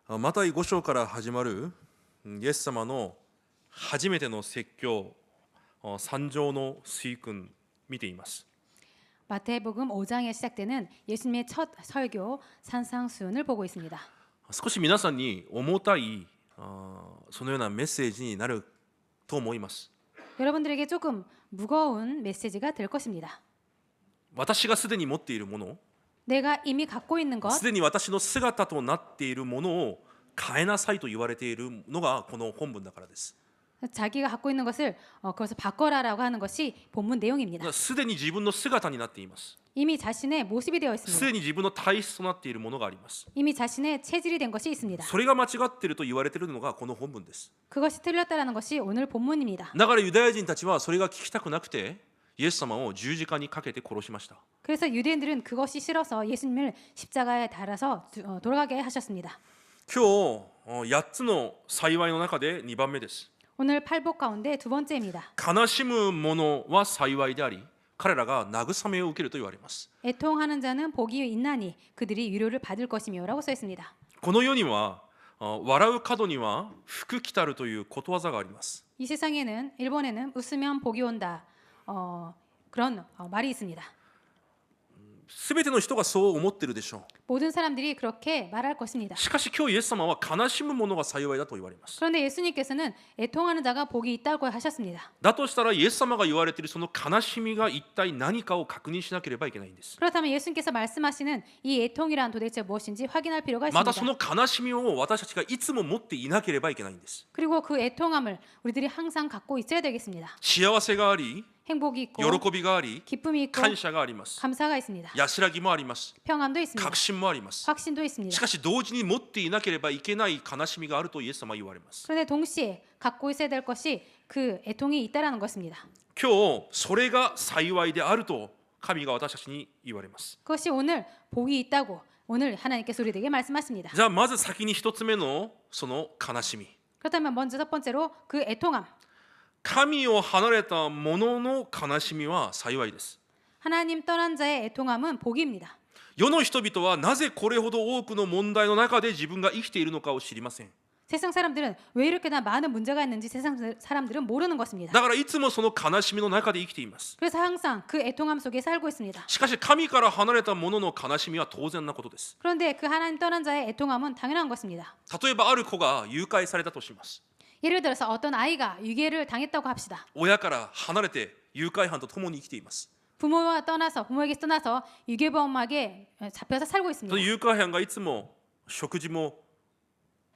マタイ5章から始まるイエス様の初めての説教、三条の水訓見ています。 마태복음 5장에 시작되는 예수님의 첫 설교 산상수훈을 보고 있습니다. 少し皆さんに重たいそのようなメッセージになると思います。 여러분들에게 조금 무거운 메시지가 될 것입니다. 私がすでに持っているもの、 내가 이미 갖고 있는 것, すでに私の姿となっているものを変えなさいと言われているのがこの本文だからです。 자기가 갖고 있는 것을 그것을 바꿔라라고 하는 것이 본문 내용입니다. すでに自分の姿になっています。 이미 자신의 모습이 되어 す 있습니다. でに自分の体質となっているものがあります。 이미 자신의 체질이 된 것이 있습니다. それが間違っていると言われているのがこの本文です。 그것이 틀렸다라는 것이 오늘 본문입니다. だからユダヤ人たちはそれが聞きたくなくてイエス様を十字架にかけて殺しました。 그래서 유대인들은 그것이 싫어서 예수님을 십자가에 달아서 돌아가게 하셨습니다. 今日8つの幸いの中で2番目です。 오늘 팔복 가운데 두 번째입니다. 悲しむ者は幸いであり彼らが慰めを受けると言われます。 애통하는 자는 복이 있나니 그들이 위로를 받을 것이며라고 써 있습니다. この世には笑う角には福来たるということわざがあります。 이 세상에는 일본에는 웃으면 복이 온다 그런 말이 있습니다. すべての人がそう思っているでしょう。 모든 사람들이 그렇게 말할 것입니다. しかし今日イエス様は悲しむ者が幸いだと言われます。 그런데 예수님께서는 애통하는 자가 복이 있다고 하셨습니다. だとしたらイエス様が言われているその悲しみが一体何かを確認しなければいけないんです。 그렇다면 예수님께서 말씀하시는 이 애통이란 도대체 무엇인지 확인할 필요가 また 있습니다. その悲しみを私たちがいつも持っていなければいけないんです。 그리고 그 애통함을 우리들이 항상 갖고 있어야 되겠습니다. 幸せがあり 행복이 있고 喜びがあり 기쁨이 있고 感謝があります。 감사가 있습니다. 安らぎもあります。 평안도 있습니다. 確信もあります。 확신도 있습니다. しかし同時に持っていなければいけない悲しみがあるとイエス様は言われます。 그런데 동시에 갖고 있어야 될 것이 그 애통이 있다라는 것입니다. 今日それが幸いであると神が私たちに言われます。 그것이 오늘 복이 있다고 오늘 하나님께서 우리에게 말씀하십니다. じゃあまず先に一つ目のその悲しみ。 그렇다면 먼저 첫 번째로 그 애통함. 神を離れた者の悲しみは幸いです。 하나님 떠난 자의 애통함은 복입니다. 世の人々はなぜこれほど多くの問題の中で自分が生きているのかを知りません。 세상 사람들은 왜 이렇게나 많은 문제가 있는지 세상 사람들은 모르는 것입니다. だからいつもその悲しみの中で生きています。 그래서 항상 그 애통함 속에 살고 있습니다. しかし神から離れた者の悲しみは当然なことです。 그런데 그 하나님 떠난 자의 애통함은 당연한 것입니다. 例えばある子が誘拐されたとします。 예를 들어서 어떤 아이가 유괴를 당했다고 합시다. 親から離れて誘拐犯と共に生きています。 부모에게서 떠나서 유괴범에게 잡혀서 살고 そ 있습니다. の誘拐犯がいつも食事も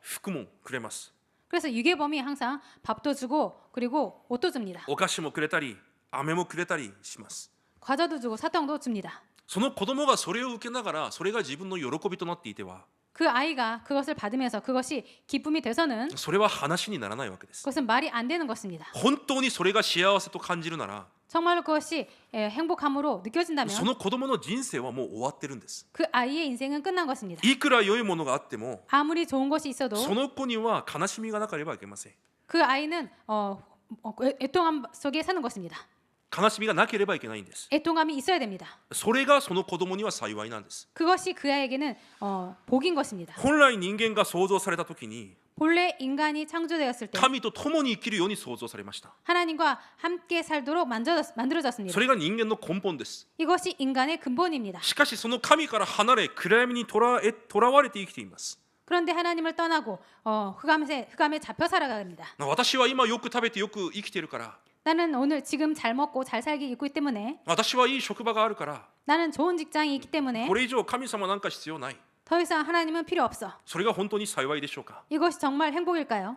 服もくれます。 그래서 유괴범이 항상 밥도 주고 그리고 옷도 줍니다. お菓子もくれたり飴もくれたりします。 과자도 주고 사탕도 줍니다. その子供がそれを受けながらそれが自分の喜びとなっていては 그 아이가 그것을 받으면서 그것이 기쁨이 돼서는 それは話にならないわけです。 그것은 말이 안 되는 것입니다. 本当にそれが幸せと感じるなら 정말로 그것이 행복함으로 そ 느껴진다면 の子供の人生はもう終わってるんです。 그 아이의 인생은 끝난 것입니다. いくら良いものがあっても 아무리 좋은 것이 있어도 その子には悲しみがなければいけません。 그 아이는 애통함 속에 사는 것입니다. 悲しみがなければいけないんです。 애통함이 있어야 됩니다. それがその子供には幸いなんです。 그것이 그 아이에게는 복인 것입니다. 本来人間が創造された時に 본래 인간이 창조되었을 때 神と共に生きるように創造されました。 하나님과 함께 살도록 そ 만들어졌습니다. れが人間の根本です。 이것이 인간의 근본입니다. しかしその神から離れ暗闇にとらわれて生きています。 그런데 하나님을 떠나고 흑암에 잡혀 살아갑니다. 私は今よく食べてよく生きているから 나는 오늘 지금 잘 먹고 잘 살기 있기 때문에 私はいい職場があるから 나는 좋은 직장이 있기 때문에 これ以上神様なんか必要ない。 더 이상 하나님은 필요 없어. それが本当に幸いでしょうか。 이것이 정말 행복일까요?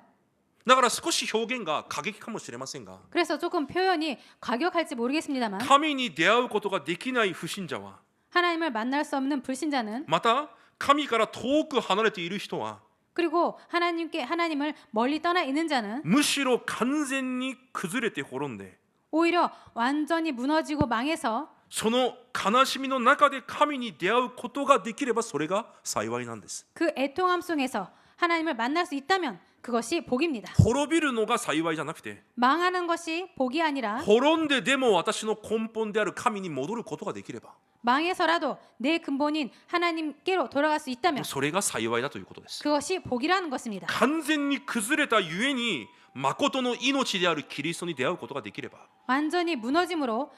だから少し表現が過激かもしれませんが 그래서 조금 표현이 과격할지 모르겠습니다만 神に出会うことができない不信者は 하나님을 만날 수 없는 불신자는 また神から遠く離れている人は 그리고 하나님을 멀리 떠나 있는 자는 むしろ完全に崩れて滅んで 오히려 완전히 무너지고 망해서 その悲しみの中で神に出会うことができればそれが幸いなんです。 그 애통함 속에서 하나님을 만날 수 있다면 그것이 복입니다. 滅びるのが幸いじゃなくて 망하는 것이 복이 아니라 滅んででも私の根本である神に戻ることができれば 망해서라도 내 근본인 하나님께로 돌아갈 수 있다면 それが幸いだということです。 그것이 복이라는 것입니다. 完全に崩れたゆえに誠の命であるキリストに出会うことができれば 완전히 무너짐으로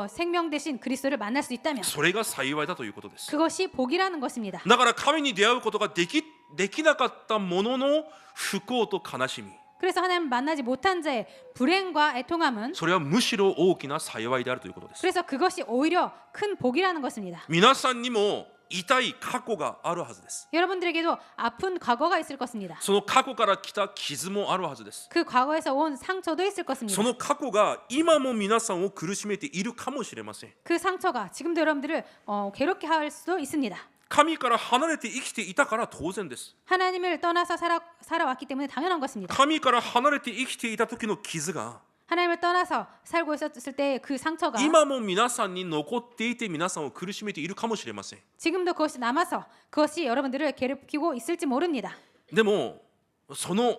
생명 대신 그리스도를 만날 수 있다면 それが幸いだということです。 그것이 복이라는 것입니다. だから神に出会うことができなかったものの不幸と悲しみ 그래서 하나님을 만나지 못한 자의 불행과 애통함은 それはむしろ大きな幸いであるということです。 그래서 그것이 오히려 큰 복이라는 것입니다. 皆さんにも痛い過去があるはずです。 여러분들에게도 아픈 과거가 있을 것입니다. その過去から来た傷もあるはずです。 그 과거에서 온 상처도 있을 そ 것입니다. の過去が今も皆さんを苦しめているかもしれません。 그 상처가 지금도 여러분들을 괴롭게 할 수도 있습니다. 神から離れて生きていたから当然です。 하나님을 떠나서 살아왔기 때문에 당연한 것입니다. 神から離れて生きていた時の傷が 하나님을 떠나서 살고 있었을 때 그 상처가 今も皆さんに残っていて皆さんを苦しめているかもしれません。 지금도 그것이 남아서 그것이 여러분들을 괴롭히고 있을지 모릅니다. でもその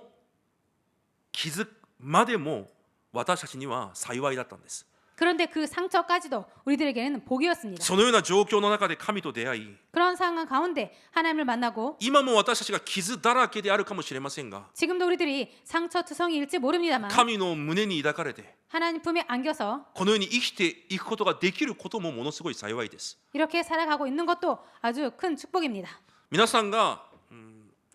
傷までも私たちには幸いだったんです。 그런데 그 상처까지도 우리들에게는 복이었습니다. そのような状況の中で神と出会い 그런 상황 가운데 하나님을 만나고 今も私たちが傷だらけであるかもしれませんが 지금도 우리들이 상처투성이일지 모릅니다만 神の胸に抱かれて 하나님 품에 안겨서 このように生きていくことができることもものすごい幸いです。 이렇게 살아가고 있는 것도 아주 큰 축복입니다. 皆さんが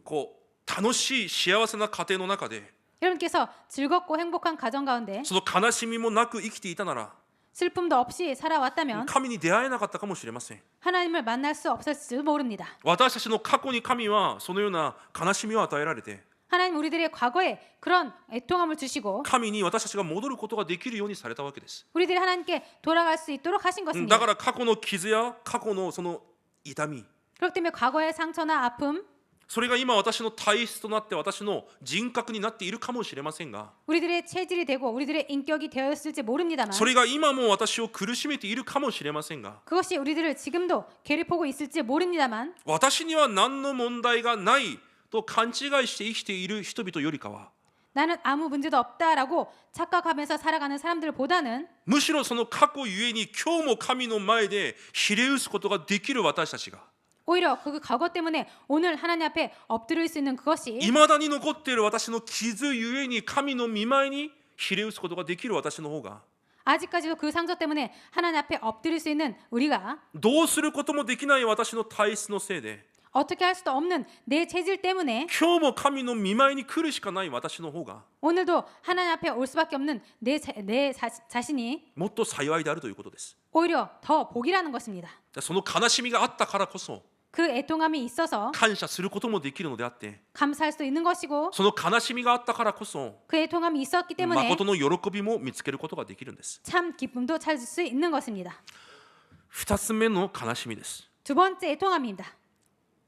こう楽しい幸せな家庭の中で 여러분께서 즐겁고 행복한 가정 가운데 その悲しみもなく生きていたなら 슬픔도 없이 살아왔다면 神に出会えなかったかもしれません。 하나님을 만날 수 없었을지도 모릅니다. 私たちの過去に神はそのような悲しみを与えられて 하나님 우리들의 과거에 그런 애통함을 주시고 神に私たちが戻ることができるようにされたわけです。 우리들이 하나님께 돌아갈 수 있도록 하신 だ 것입니다. から過去の傷や過去のその痛み 그렇기 때문에 과거의 상처나 아픔 それが今私の体質となって私の人格になっているかもしれませんが 우리들의 체질이 되고 우리들의 인격이 되었을지 모릅니다만 それが今も私を苦しめているかもしれませんが 그것이 우리들을 지금도 괴롭히고 있을지 모릅니다만 私には何の問題がないと勘違いして生きている人々よりかは 나는 아무 문제도 없다라고 착각하면서 살아가는 사람들보다는 むしろその過去ゆえに今日も神の前でひれ伏すことができる私たちが 오히려 그 과거 때문에 오늘 하나님 앞에 엎드릴 수 있는 그것이 いまだに残っている私の傷ゆえに神の御前にひれ伏すことができる私の方が 아직까지도 그 상처 때문에 하나님 앞에 엎드릴 수 있는 우리가 どうすることもできない私の体質のせいで 어떻게 할 수도 없는 내 체질 때문에 今日も神の御前に来るしかない私の方が 오늘도 하나님 앞에 올 수밖에 없는 내 자신이 もっと幸いであるということです。 오히려 더 복이라는 것입니다. その悲しみがあったからこそ 그 애통함이 있어서 感謝することもできるのであって 감사할 수 있는 것이고 その悲しみがあったからこそ 그 애통함이 있었기 때문에 誠の喜びも見つけることができるんです。 참 기쁨도 찾을 수 있는 것입니다. 2つ目の悲しみです。 두 번째 애통함입니다.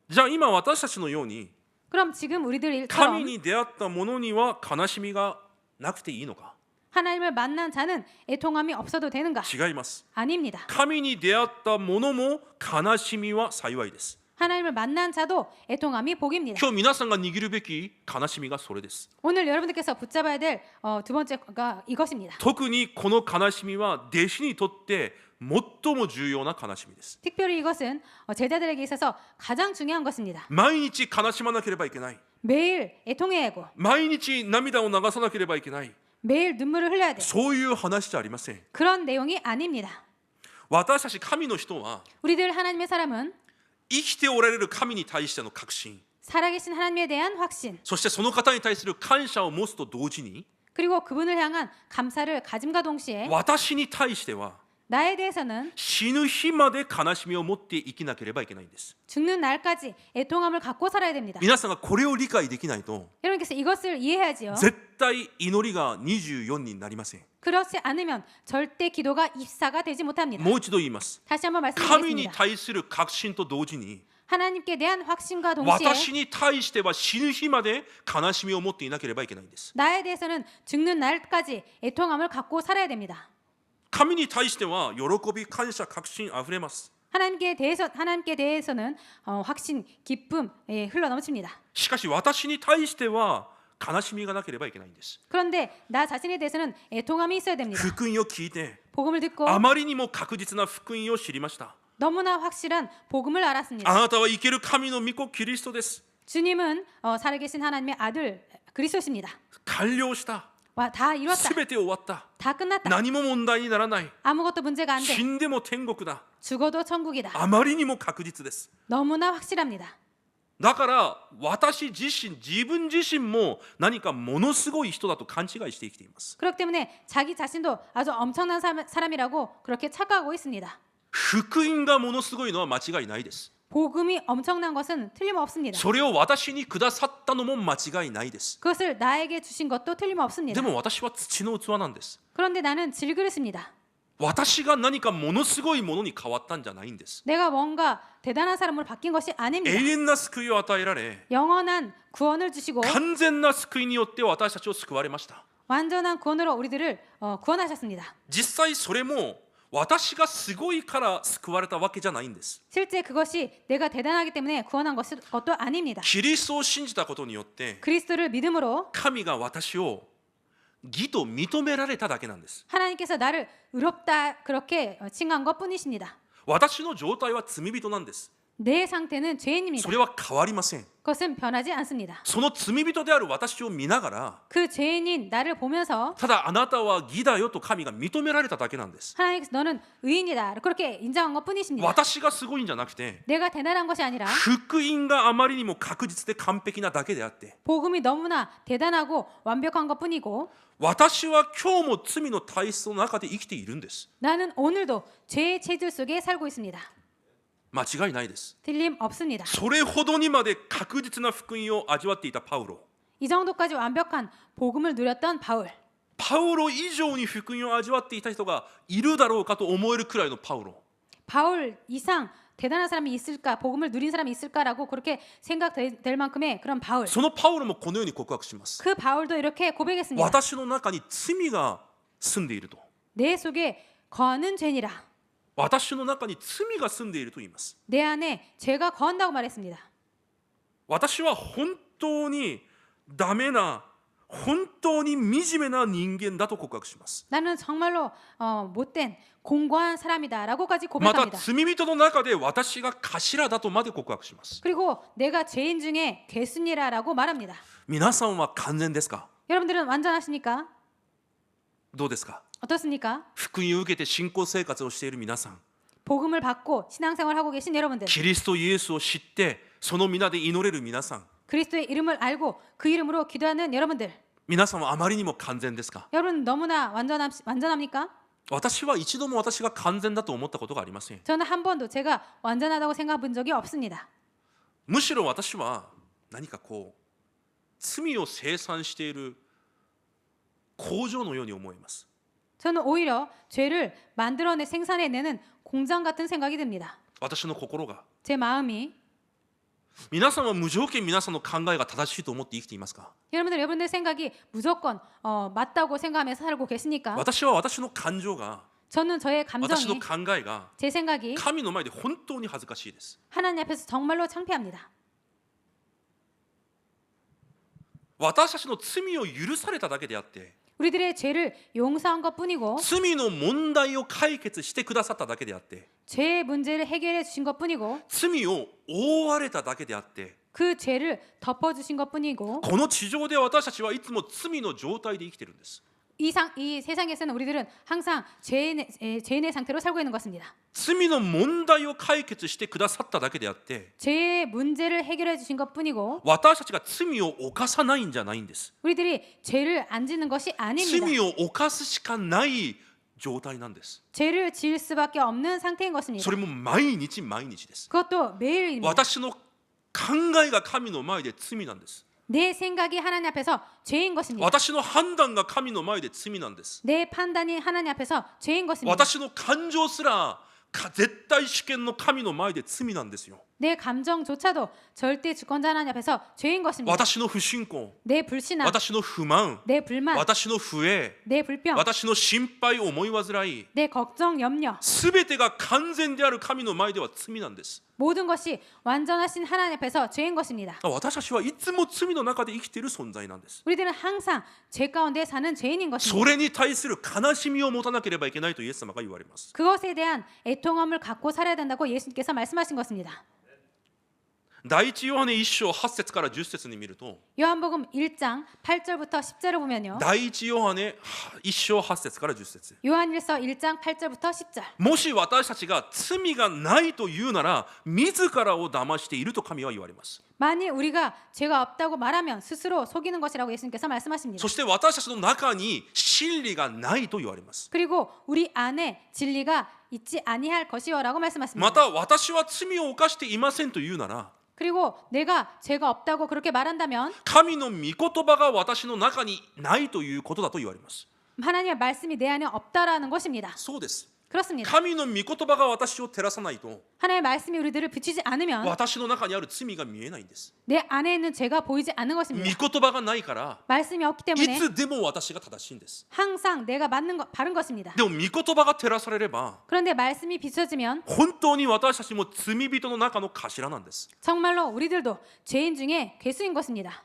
じゃあ今私たちのように 그럼 지금 神 우리들처럼 に出会った者には悲しみがなくていいのか 하나님을 만난 자는 애통함이 없어도 되는가? 違います。 아닙니다. 神に出会った者も悲しみは幸いです。 하나님을 만난 자도 애통함이 복입니다. 今日皆さんが握るべき悲しみがそれです。 오늘 여러분들께서 붙잡아야 될 두 번째가 이것입니다. 特にこの悲しみは弟子にとって最も重要な悲しみです。 특별히 이것은 제자들에게 있어서 가장 중요한 것입니다. 毎日悲しまなければいけない。 매일 애통해야 하고 毎日涙を流さなければいけない。 매일 눈물을 흘려야 돼. そういう話じゃありません。 그런 내용이 아닙니다. 私たち神の人は 우리들 하나님의 사람은 生きておられる神に対しての確信、 살아계신 하나님에 대한 확신 そしてその方に対する感謝を持つと同時に 그리고 그분을 향한 감사를 가짐과 동시에 私に対しては 나에 대해서는 死ぬ日まで悲しみを持って生きなければいけないんです。 죽는 날까지 애통함을 갖고 살아야 됩니다. 皆さんがこれを理解できないと 여러분께서 이것을 이해해야지요. 絶対祈りが24になりません。 그렇지 않으면 절대 기도가 입사가 되지 못합니다. もう一度言います。 다시 한번 神に 말씀드리겠습니다. 対する確信と同時に 하나님께 대한 확신과 동시에 私に対しては死ぬ日まで悲しみを持っていなければいけないんです。 나에 대해서는 죽는 날까지 애통함을 갖고 살아야 됩니다. 神に対しては喜び、感謝、確信あふれます。 하나님께 대해서는 확신, 기쁨 흘러 넘칩니다. しかし私に対しては悲しみがなければいけないんです。 그런데 나 자신에 대해서는 애통함이 있어야 됩니다. 福音を聞いて 복음을 듣고 あまりにも確実な福音を知りました。 너무나 확실한 복음을 あ 알았습니다. なたは生ける神の御子キリストです。 주님은 살아계신 하나님의 아들 그리스도십니다. 完了した。 다 이뤘다. すべて終わった。 다 끝났다. 何も問題にならない。 아무것도 문제가 안 돼. 死んでも天国だ。 죽어도 천국이다. あまりにも確実です。 너무나 확실합니다. だから私自分自身も何かものすごい人だと勘違いして生きています。 그렇기 때문에 자기 자신도 아주 엄청난 사람이라고 그렇게 착각하고 있습니다. 福音がものすごいのは間違いないです。 복음이 엄청난 것은 틀림없습니다. それを私にくださったのも間違いないです。 그것을 나에게 주신 것도 で 틀림없습니다. も私は土の器なんです。 그런데 나는 질그릇입니다. 私が何かものすごいものに変わったんじゃないんです。 내가 뭔가 대단한 사람으로 바뀐 것이 永 아닙니다. 遠な救いを与えられ、 영원한 구원을 주시고 完全な救いによって私たちを救われました。 완전한 구원으로 우리들을 구원하셨습니다. 実際それも私がすごいから救われたわけじゃないんです。 실제 그것이 내가 대단하기 때문에 구원한 것도 아닙니다. キリストを信じたことによって 그리스도를 믿음으로 神が私を義と認められただけなんです。 하나님께서 나를 의롭다 그렇게 칭한 것뿐이십니다. 私の状態は罪人なんです。 내 상태는 そ 죄인입니다. れは変わりません。 그것은 변하지 않습니다. その罪人である私を見ながら、 그 죄인인 나를 보면서 ただあなたは義だよと神が認められただけなんです。 하나님께서 너는 의인이다 그렇게 인정한 것뿐이십니다. 私がすごいんじゃなくて、 내가 대단한 것이 아니라 福音があまりにも確実で完璧なだけであって、 복음이 너무나 대단하고 완벽한 것뿐이고 私は今日も罪の体質の中で生きているんです。 나는 오늘도 죄의 체질 속에 살고 있습니다. 間違いないです。 틀림없습니다. それほどにまで確実な福音を味わっていたパウロ。 이 정도까지 완벽한 복음을 누렸던 바울. パウロ以上に福音を味わっていた人がいるだろうかと思えるくらいのパウロ。 바울 이상 대단한 사람이 있을까, 복음을 누린 사람이 있을까라고 그렇게 생각될 만큼의 그런 바울. そのパウロもこのように告白します。 그 바울도 이렇게 고백했습니다. 私の中に罪が住んでいると。 내 속에 거하는 죄니라. 私の中に罪が住んでいると言います。 내 안에 죄가 거한다고 말했습니다. 私は本当にダメな、本当に惨めな人間だと告白します。 나는 정말로 못된 공고한 사람이다라고까지 また 고백합니다. 罪人の中で私が頭だとまで告白します。 그리고 내가 죄인 중에 괴순이라라고 말합니다. 皆さんは完全ですか？ 여러분들은 완전하십니까? どうですか？ 어떻습니까? 福音を受けて信仰生活をしている皆さん、 복음을 받고 신앙생활을 하고 계신 여러분들, キリストイエスを知ってその皆で祈れる皆さん、 그리스도의 이름을 알고 그 이름으로 기도하는 여러분들, 皆さんはあまりにも完全ですか？ 여러분 너무나 완전합니까? 私は一度も私が完全だと思ったことがありません。 저는 한 번도 제가 완전하다고 생각해 본 적이 없습니다. むしろ私は何か罪を生産している工場のように思います。 저는 오히려 죄를 생산해내는 공장 같은 생각이 듭니다. 私の心が。 제 마음이. 皆さんは無条件皆さんの考えが正しいと思って生きていますか？ 여러분들 생각이 무조건 맞다고 생각하면서 살고 계십니까? 私は私の感情が、 저는 저의 私の 감정이, 考えが 제 생각이 神の前で本当に恥ずかしいです。 하나님 앞에서 정말로 창피합니다. 私たちの罪を許されただけであって、 우리들의 죄를 용서한 것뿐이고 罪の問題を解決してくださっただけであって、 죄의 문제를 해결해 주신 것뿐이고 罪を覆われただけであって、 그 죄를 덮어주신 것뿐이고 この地上で私たちはいつも罪の状態で生きているんです。 이 세상에서는 우리들은 항상 죄인의 상태로 살고 있는 것입니다. 罪の問題を解決してくださっただけであって、 죄의 문제를 해결해 주신 것뿐이고 私たちが罪を犯さないんじゃないんです。 우리들이 죄를 안 짓는 것이 아닙니다. 罪を犯すしかない状態なんです。 죄를 지을 수밖에 없는 상태인 것입니다. それも毎日毎日です。 그것도 매일입니다. 私の考えが神の前で罪なんです。 내 생각이 하나님 앞에서 죄인 것입니다. 私の判断が神の前で罪なんです。 내 판단이 하나님 앞에서 죄인 것입니다. 私の感情すら絶対主権の神の前で罪なんですよ。내 감정조차도 절대 주권자 하나님 앞에서 죄인 것입니다. 私の不信仰、 내 불신앙, 私の不満、 내 불만, 私の不栄、 내 불평, 私の心配、思い煩い、 내 걱정, 염려, すべてが完全である神の前では罪なんです。 모든 것이 완전하신 하나님 앞에서 죄인 것입니다. 私たちはいつも罪の中で生きている存在なんです。 우리들은 항상 죄 가운데 사는 죄인인 そ 것입니다. れに対する悲しみを持たなければいけないとイエス様が言われます。 그것에 대한 애통함을 갖고 살아야 된다고 예수님께서 말씀하신 것입니다. 第一ヨハネ1章8節から10節に見ると、 요한복음 1장 8절부터 10절을 보면요. 第一ヨハネ1章8節から10節、 요한일서 1장 8절부터 10절. もし私たちが罪がないというなら自らを騙していると神は言われます。 만일 우리가 죄가 없다고 말하면 스스로 속이는 것이라고 예수님께서 말씀하십니다. そして私たちの中に真理がないと言われます。 그리고 우리 안에 진리가 있지 아니할 것이요라고 ま 말씀하십니다. た私は罪を犯していませんというなら 그리고 내가 죄가 없다고 그렇게 말한다면 神の御言葉が私の中にないということだと言われます。 하나님의 말씀이 내 안에 없다라는 것입니다. そうです。 그렇습니다. 神の御言葉が私を照らさないと 하나님의 말씀이 우리들을 비추지 않으면 私の中にある罪が見えないんです。 내 안에 있는 죄가 보이지 않는 御 것입니다. 言葉がないから 말씀이 없기 い 때문에 つでも私が正しいんです。 항상 내가 맞는 것, 바른 것입니다. でも御言葉が照らされれば 그런데 말씀이 비춰지면 本当に私たちも罪人の中の頭なんです。 정말로 우리들도 죄인 중에 괴수인 것입니다.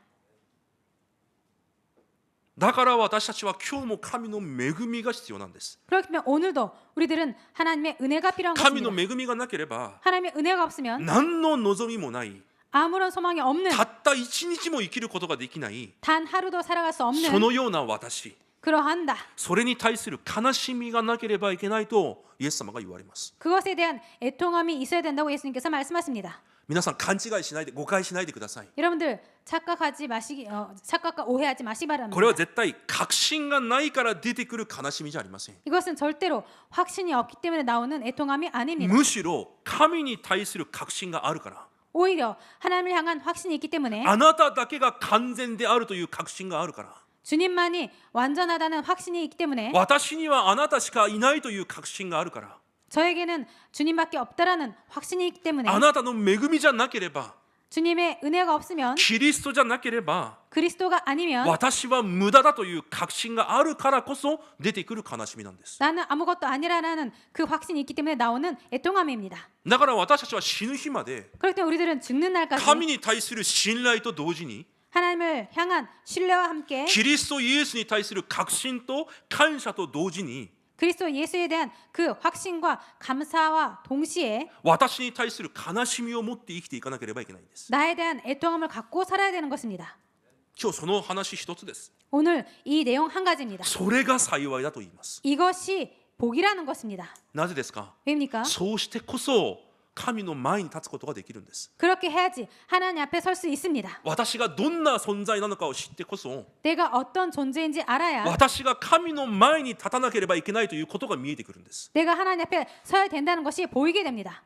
だから私たちは今日も神の恵みが必要なんです。 그렇다면 오늘도 우리들은 하나님의 은혜가 필요한 神の 것입니다. 恵みがなければ 하나님의 은혜가 없으면 何の望みもない、 아무런 소망이 없는 たった一日も生きることができない 단 하루도 살아갈 수 そ 없는 のような私、 그러한다. それに対する悲しみがなければいけないとイエス様が言われます。 그것에 대한 애통함이 있어야 된다고 예수님께서 말씀하십니다. 皆さん勘違いしないで誤解しないでください。 여러분들 착각하지 마시기 착각과 오해하지 마시기 바랍니다. これは絶対確信がないから出てくる悲しみじゃありません。 이것은 절대로 확신이 없기 때문에 나오는 애통함이 아닙니다. むしろ神に対する確信があるから、 오히려 하나님을 향한 확신이 있기 때문에 あなただけが完全であるという確信があるから、 주님만이 완전하다는 확신이 있기 때문에 私にはあなたしかいないという確信があるから、 저에게는 주님밖에 없다라는 확신이 있기 때문에 あなたの恵みじゃなければ、 주님의 은혜가 없으면 キリストじゃなければ 그리스도가 아니면 私は無駄だという確信があるからこそ出てくる悲しみなんです。 나는 아무것도 아니라는 그 확신이 있기 때문에 나오는 애통함입니다. だから私たちは死ぬ日まで 그렇기 때문에 우리들은 죽는 날까지 神に対する信頼と同時に 하나님을 향한 신뢰와 함께 キリストイエスに対する確信と感謝と同時に 그리스도 예수에 대한 그 확신과 감사와 동시에 私に対する悲しみを持って生きていかなければいけないんです。 나에 대한 애통함을 갖고 살아야 되는 것입니다. 今日その話一つです。 오늘 이 내용 한 가지입니다. それが幸いだと言います。 이것이 복이라는 것입니다. なぜですか？ 왜입니까? そうしてこそ神の前に立つことができるんです。 그렇게 해야지 하나님 앞에 설 수 있습니다. 私がどんな存在なのかを知ってこそ 내가 어떤 존재인지 알아야 私が神の前に立たなければいけないということが見えてくるんです。 내가 하나님 앞에 서야 된다는 것이 보이게 됩니다.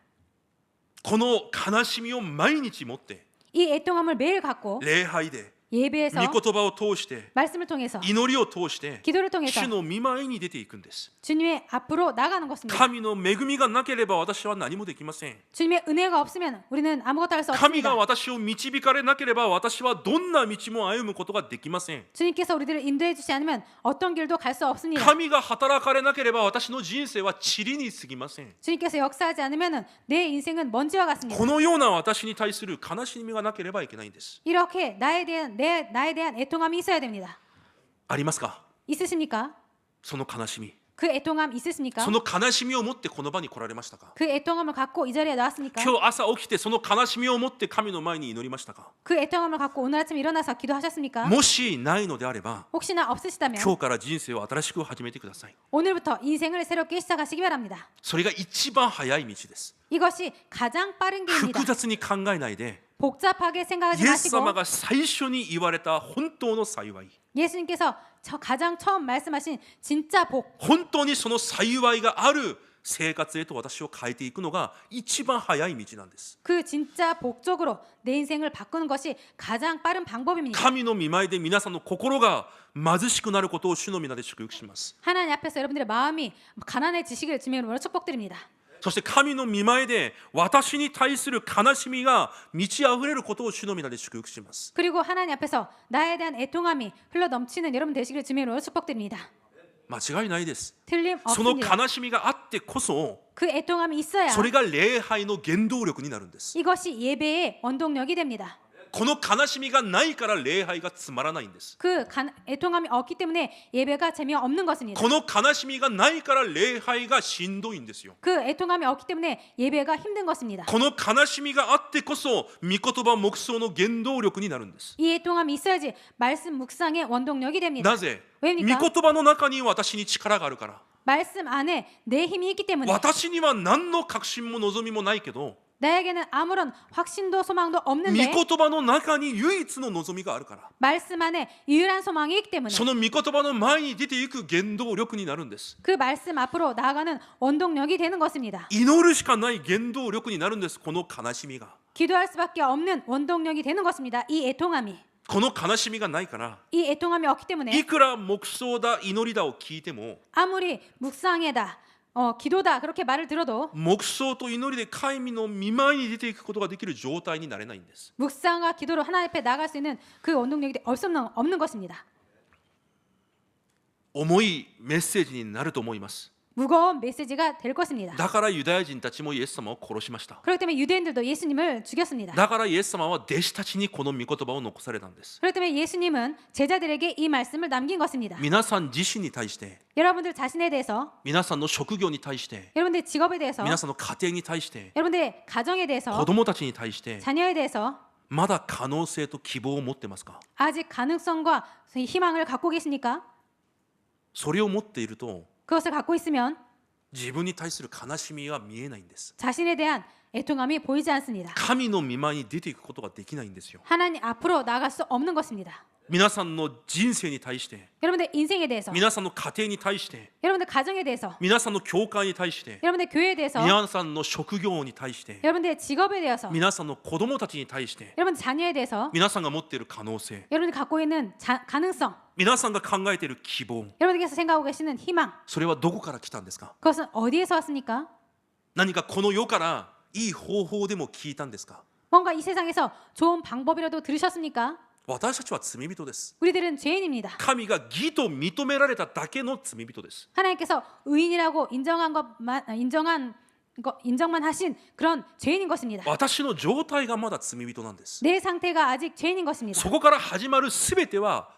この悲しみを毎日持って 이 애통함을 매일 갖고 礼拝で 예배에서 御言葉を通して 말씀을 통해서 祈りを通して 기도를 통해서 主の御前に出ていくんです。 주님의 앞으로 나가는 것입니다. 神の恵みがなければ私は何もできません。 주님의 은혜가 없으면 우리는 아무것도 할 수 神が 없습니다. 私を導かれなければ私はどんな道も歩むことができません。 주님께서 우리들을 인도해 주지 않으면 어떤 길도 갈 수 없습니다. 神が働かれなければ私の人生は塵に過ぎません。 주님께서 역사하지 않으면 내 인생은 먼지와 같습니다. このような私に対する悲しみがなければいけないんです。 이렇게 나에 대한 애통함이 있어야 됩니다. ありますか？ 있으십니까? その悲しみ。 그 애통함 있으십니까? その悲しみを持ってこの場に来られましたか？ 그 애통함을 갖고 이 자리에 나왔습니까? 今日朝起きてその悲しみを持って神の前に祈りましたか？ 그 애통함을 갖고 오늘 아침 일어나서 기도하셨습니까? もしないのであれば 혹시나 없으시다면 今日から人生を新しく始めてください。 오늘부터 인생을 새롭게 시작하시기 바랍니다. それが一番早い道です。 이것이 가장 빠른 길입니다. 複雑に考えないで 복잡하게 생각하지 イエス 마시고 様が最初に言われた本当の幸い、 예수님께서 가장 처음 말씀하신 진짜 복, 本当にその幸いがある生活へと私を変えていくのが一番早い道なんです。 그 진짜 복적으로 내 인생을 바꾸는 것이 가장 빠른 방법입니다. 神の御前で皆さんの心が貧しくなることを主の皆で祝福します。 하나님 앞에서 여러분들의 마음이 가난해지시길 주님으로 축복드립니다. そして神の御前で私に対する悲しみが満ち溢れることを主の皆で祝福します。 그리고 하나님 앞에서 나에 대한 애통함이 흘러 넘치는 여러분 되시길 주님으로 축복드립니다. 間違いないです。 その 틀림없습니다. 悲しみがあってこそ 그 애통함이 있어야 それが礼拝の原動力になるんです。 이것이 예배의 원동력이 됩니다. この悲しみがないから礼拝がつまらないんです。 그 애통함이 없기 때문에 예배가 재미없는 것입니다. この悲しみがないから礼拝がしんどいんですよ。 그 애통함이 없기 때문에 예배가 힘든 것입니다. この悲しみがあってこそ御言葉黙想の原動力になるんです。 이 애통함이 있어야지 말씀 묵상의 원동력이 됩니다. なぜ？御 왜입니까? 言葉の中に私に力があるから。 말씀 안에 내 힘이 있기 때문에 私には何の確信も望みもないけど、 나에게는 아무런 확신도 소망도 御 없는데 言葉の中に唯一の望みがあるから。 말씀 안에 유일한 소망이 있기 때문에 その御言葉の前に出ていく原動力になるんです。 그 말씀 앞으로 나아가는 원동력이 되는 것입니다. 祈るしかない原動力になるんです。この悲しみが。 기도할 수밖에 없는 원동력이 되는 것입니다. 이 애통함이. この悲しみがないから、 이 애통함이 없기 い 때문에 くら黙想だ祈りだを聞いても、 아무리 묵상에다 기도다 그렇게 말을 들어도 黙想と祈りで神の御前に出ていくことができる状態になれないんです。 묵상과 기도로 하나님 앞에 나갈 수 있는 그 원동력이 없는 것입니다. 重いメッセージになると思います。 무거운 메시지가 될 것입니다. だからユダヤ人たちもイエス様を殺しました。 그렇기 때문에 유대인들도 예수님을 죽였습니다. だからイエス様は弟子たちにこの御言葉を残されたんです。 그렇기 때문에 예수님은 제자들에게 이 말씀을 남긴 것입니다. 皆さん自身に対して、 여러분들 자신에 대해서, 皆さんの職業に対して、 여러분들 직업에 대해서, 皆さんの家庭に対して、 여러분들의 가정에 대해서, 子供たちに対して、 자녀에 대해서 まだ可能性と希望を持ってますか？ 아직 가능성과 희망을 갖고 계십니까? それを持っていると、 그것을 갖고 있으면 自分に対する悲しみが見えないんです。 자신에 대한 애통함이 보이지 않습니다. 神の御前に出ていくことができないんですよ。 하나님 앞으로 나아갈 수 없는 것입니다. 皆さんの人生に対して、 여러분들 인생에 대해서, 皆さんの家庭に対して、 여러분들 가정에 대해서, 皆さんの教会に対して、 여러분들 교회에 대해서, 皆さんの職業に対して、 여러분들의 직업에 대해서, 皆さんの子供たちに対して、 여러분들 자녀에 대해서, 皆さんが持っている可能性、 여러분들이 갖고 있는 가능성, 皆さんが考えている希望、 여러분들께서 생각하고 계시는 희망, それはどこから来たんですか？ 그것은 어디에서 왔습니까? 何かこの世からいい方法でも聞いたんですか？ 뭔가 이 세상에서 좋은 방법이라도 들으셨습니까? 私たちは罪人です。 우리들은 죄인입니다. 神が義と認められただけの罪人です。 하나님께서 의인이라고 인정만 하신 그런 죄인인 것입니다. 私の状態がまだ罪人なんです。 내 상태가 아직 죄인인 것입니다. そこから始まるすべては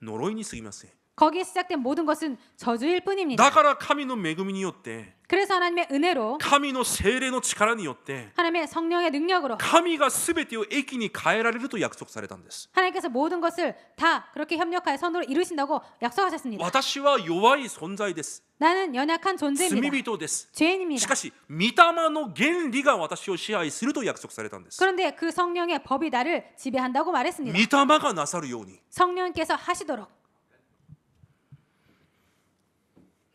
呪いに過ぎません。 거기에 시작된 모든 것은 저주일 뿐입니다. だから神の恵みによって、 그래서 하나님의 은혜로, 神の聖霊の力によって、 하나님의 성령의 능력으로 神がすべてを益に変えられると約束されたんです。 하나님께서 모든 것을 다 그렇게 협력하여 선으로 이루신다고 약속하셨습니다. 私は弱い存在です。 나는 연약한 罪 존재입니다. 人です。 죄인입니다. しかし、御霊の原理が私を支配すると約束されたんです。 그런데 그 성령의 법이 나를 지배한다고 御 말했습니다. 霊がなさるように。 성령께서 하시도록.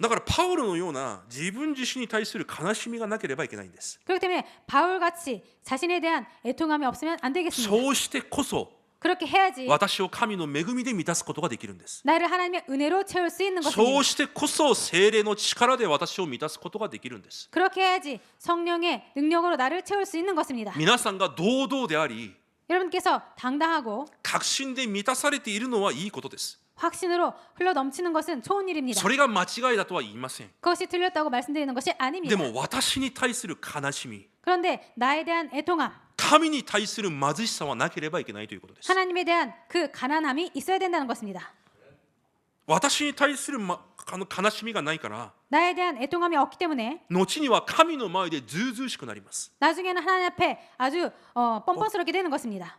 だからパウロのような自分自身に対する悲しみがなければいけないんです。 그렇기 때문에 바울같이 자신에 대한 애통함이 없으면 안 되겠습니다. そうしてこそ 그렇게 해야지 私を神の恵みで満たすことができるんです。 나를 하나님의 은혜로 채울 수 있는 そ 것입니다. うしてこそ聖霊の力で私を満たすことができるんです。 그렇게 해야지 성령의 능력으로 나를 채울 수 있는 것입니다. 皆さんが堂々であり、 여러분께서 당당하고 確信で満たされているのはいいことです。 확신으로 흘러 넘치는 것은 좋은 일입니다. それが間違いだとは言いません。 그것이 틀렸다고 말씀드리는 것이 で 아닙니다. も私に対する悲しみ、 그런데 나에 대한 애통함, 神に対する貧しさはなければいけないということです。 하나님에 대한 그 가난함이 있어야 된다는 것입니다. 私に対する、悲しみがないから、 나에 대한 애통함이 없기 때문에 後には神の前でずうずうしくなります。 나중에는 하나님 앞에 아주 뻔뻔스럽게 되는 것입니다.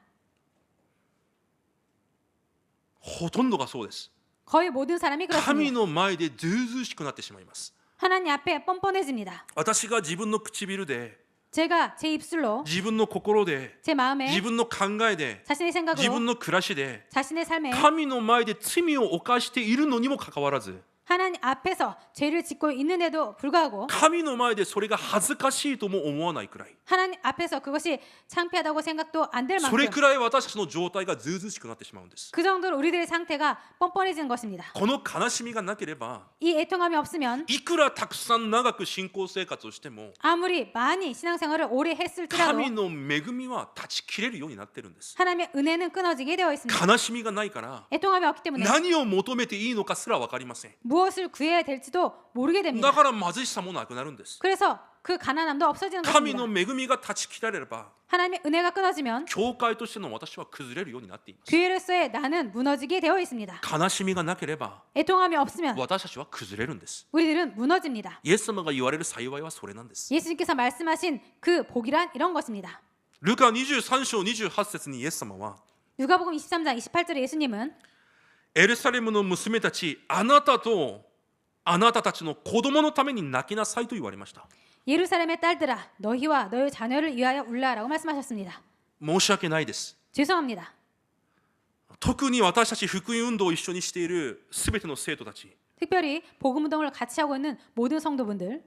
ほとんどがそうです。 거의 모든 사람이 神 그렇습니다. の前でずうずうしくなってしまいます。 하나님 앞에 뻔뻔해집니다. 私が自分の唇で、 제가 제 입술로, 自分の心で、 제 마음에, 自分の考えで、 자신의 自分 생각으로, の暮らしで 자신의 삶에 神の前で罪を犯しているのにもかかわらず、 하나님 앞에서 죄를 짓고 있는데도 불구하고 神の前でそれが恥ずかしいとも思わないくらい、 하나님 앞에서 그것이 창피하다고 생각도 안 될 それ 만큼 くらい私たちの状態がずうずうしくなってしまうんです。 그 정도로 우리들의 상태가 뻔뻔해지는 것입니다. この悲しみがなければ、 이 애통함이 없으면 いくらたくさん長く信仰生活をしても 아무리 많이 신앙생활을 오래 했을지라도 神の恵みは断ち切れるようになってるんです。 하나님의 은혜는 끊어지게 되어 있습니다. 悲しみがないから 애통함이 없기 때문에 何を求めていいのかすら分かりません。 무엇을 구해야 될지도 모르게 だ 됩니다. から貧しさもなくなるんです。 그래서 그 가난함도 없어지는 神 것입니다. の恵みが断ち切られれば 하나님의 은혜가 끊어지면 教会としての私は崩れるようになっています。 교회로서의 나는 무너지게 되어 있습니다. 悲しみがなければ 애통함이 없으면 私たちは崩れるんです。 우리들은 무너집니다. イエス様が言われる幸いはそれなんです。 예수님께서 말씀하신 그 복이란 이런 것입니다. ルカ23章28節にイエス様は 누가복음 23장 28절에 예수님은 エルサレムの娘たち、あなたとあなたたちの子供のために泣きなさいと言われました。 예루살렘의 딸들아 너희와 너희 자녀를 위하여 울라라고 말씀하셨습니다. 申し訳ないです。 죄송합니다. 特に私たち福音運動を一緒にしているすべての生徒たち、 특별히 복음 운동을 같이 하고 있는 모든 성도분들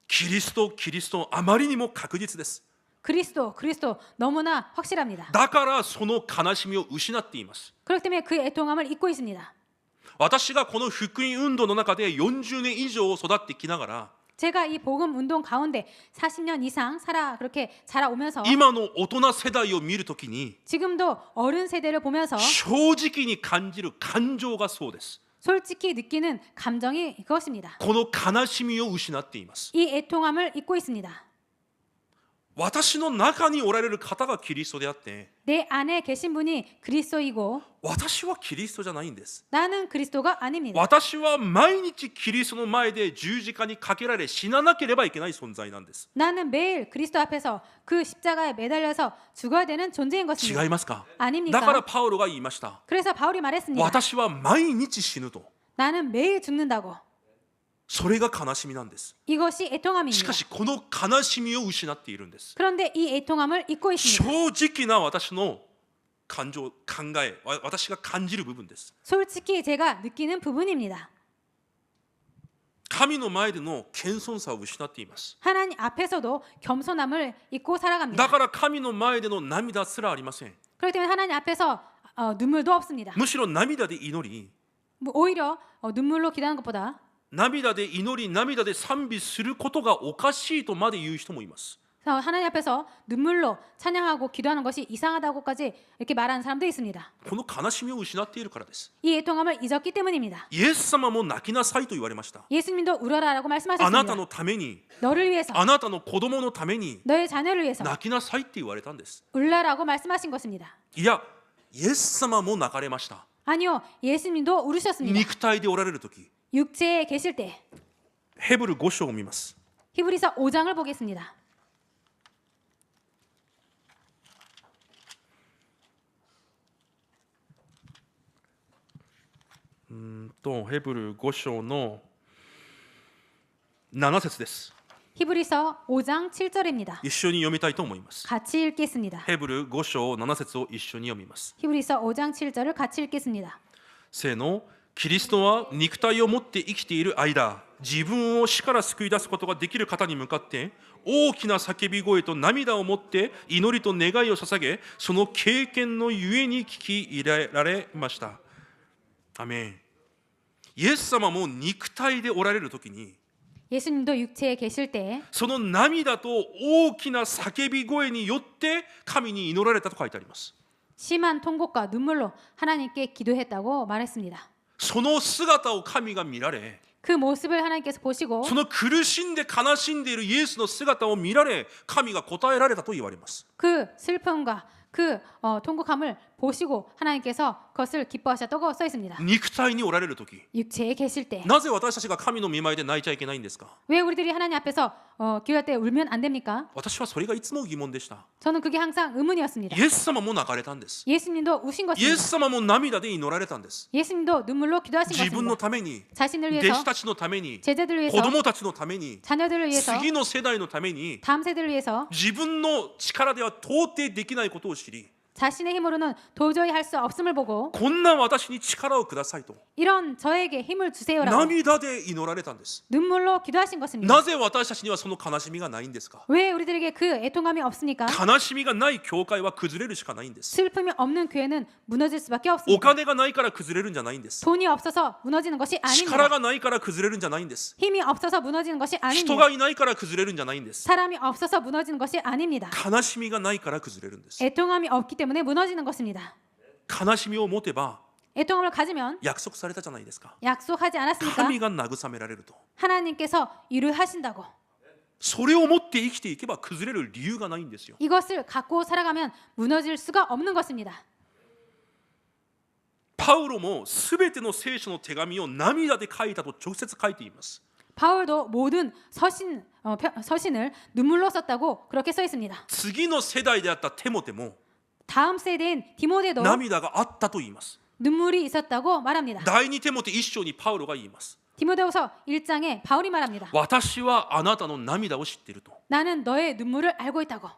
キリストあまりにも確実です。 그리스도 너무나 확실합니다. だからその悲しみを失っています。 그렇기 때문에 그 애통함을 잊고 있습니다. 私がこの福音運動の中で40年以上育ってきながら、 제가 이 복음 운동 가운데 40년 이상 그렇게 자라오면서 今の大人世代を見るときに 지금도 어른 세대를 보면서 正直に感じる感情がそうです。 솔직히 느끼는 감정이 그것입니다. この悲しみを失っています。 이 애통함을 잊고 있습니다. 私の中におられる方がキリストであって、 내 안에 계신 분이 그리스도이고 私はキリストじゃないんです。 나는 그리스도가 아닙니다. 私は毎日キリストの前で十字架にかけられ死ななければいけない存在なんです。 나는 매일 그리스도 앞에서 그 십자가에 매달려서 죽어야 되는 존재인 違 것입니다. いますか？ 아닙니까? だからパウロが言いました。 그래서 바울이 말했습니다. 私は毎日死ぬと。 나는 매일 죽는다고. それが悲しみなんです。 이것이 し 애통함입니다. かしこの悲しみを失っているんです。 그런데 이 애통함을 잊고 있습니다. 正直な私の感情、考え、私が感じる部分です。 솔직히 제가 느끼는 부분입니다. 神の前での謙遜さを失っています。 하나님 앞에서도 겸손함을 잊고 だ 살아갑니다. から神の前での涙すらありません。 그렇기 때문에 하나님 앞에서 눈물도 없습니다. むしろ涙で祈り、 오히려 눈물로 기도하는 것보다 涙で祈り、涙で賛美することがおかしいとまで言う人もいます。 하나님 앞에서 눈물로 찬양하고 기도하는 것이 이상하다고까지 이렇게 말하는 사람도 있습니다. この悲しみを失っているからです。 이 애통함을 잊었기 때문입니다. イエス様も泣きなさいと言われました。 예수님도 울어라라고 あなた 말씀하셨습니다. のために、 너를 위해서 あなたの子供のために 너의 자녀를 위해서 泣きなさいって言われたんです。 울라라고 말씀하신 것입니다. いや、イエス様も泣かれました。 아니요, 예수님도 울으셨습니다. 肉体でおられるとき、 육체에 계실 때. ヘブル5章を見ます。 히브리서 5장을 보겠습니다. 또ヘブル5章の7節です。 히브리서 5장 7절입니다. 一緒に読みたいと思います。 같이 읽겠습니다. ヘブル5章7節を一緒に読みます。 히브리서 5장 7절을 같이 읽겠습니다. せーの、キリストは肉体を持って生きている間、自分を死から救い出すことができる方に向かって大きな叫び声と涙を持って祈りと願いを捧げ、その経験のゆえに聞き入れられました。アメン。イエス様も肉体でおられるときに、 예수님도 육체에 계실 때 その涙と大きな叫び声によって神に祈られたと書いてあります。 심한 통곡과 눈물로 하나님께 기도했다고 말했습니다. その姿を神が見られ、 그 모습을 하나님께서 보시고 その苦しんで悲しんでいるイエスの姿を見られ、神が答えられたと言われます。 그 슬픔과 그 통곡함을 보시고 하나님께서 그것을 기뻐하셨다고 써 있습니다. 肉体におられるとき、 육체에 계실 때. なぜ私たちが神の御前で泣いちゃいけないんですか？ 왜 우리들이 하나님 앞에서 기도할 때 울면 안 됩니까? 私はそれがいつも疑問でした。 저는 그게 항상 의문이었습니다. イエス様も泣かれたんです。 예수님도 우신 イエ 것입니다. ス様も涙で祈られたんです。 예수님도 눈물로 기도하신 自分の 것입니다. ために、 자신을 弟 위해서, 子たちのために、 제자들을 子 위해서, 供たちのために、 자녀들을 위해서, 次の世代のために、 다음 세대를 위해서, 自分の力では到底できないことを知り、 자신의 힘으로는 도저히 할 수 없음을 보고 こんな私に力をくださいと 이런 저에게 힘을 주세요라고 涙で祈られたんです。 눈물로 기도하신 것입니다. なぜ私たちにはその悲しみがないんですか？ 왜 우리들에게 그 애통함이 없습니까? 悲しみがない教会は崩れるしかないんです。 슬픔이 없는 교회는 무너질 수밖에 お 없습니다. 金がないから崩れるんじゃないんです。 돈이 없어서 무너지는 것이 力 아닙니다. がないから崩れるんじゃないんです。 힘이 없어서 무너지는 것이 人 아닙니다. がいないから崩れるんじゃないんです。 사람이 없어서 무너지는 것이 아닙니다. 悲しみがないから崩れるんです。 애통함이 없기 때문에 무너지는 것입니다. 悲しみを持てば 애통함을 가지면 約束されたじゃないですか。 약속하지 않았습니까? 神が慰められると。 하나님께서 위로하신다고. それを持って生きていけば崩れる理由がないんですよ。 이것을 갖고 살아가면 무너질 수가 없는 것입니다. パウロもすべての聖書の手紙を涙で書いたと直接書いています。 바울도 모든 서신을 눈물로 썼다고 그렇게 써 있습니다. 次の世代であったテモテも 다음 세대인 디모데도 涙があったと言います。 눈물이 있었다고 말합니다. 第二テモテ1章にパウロが言います。 디모데후서 1장에 바울이 말합니다. 私はあなたの涙を知っていると。 나는 너의 눈물을 알고 있다고.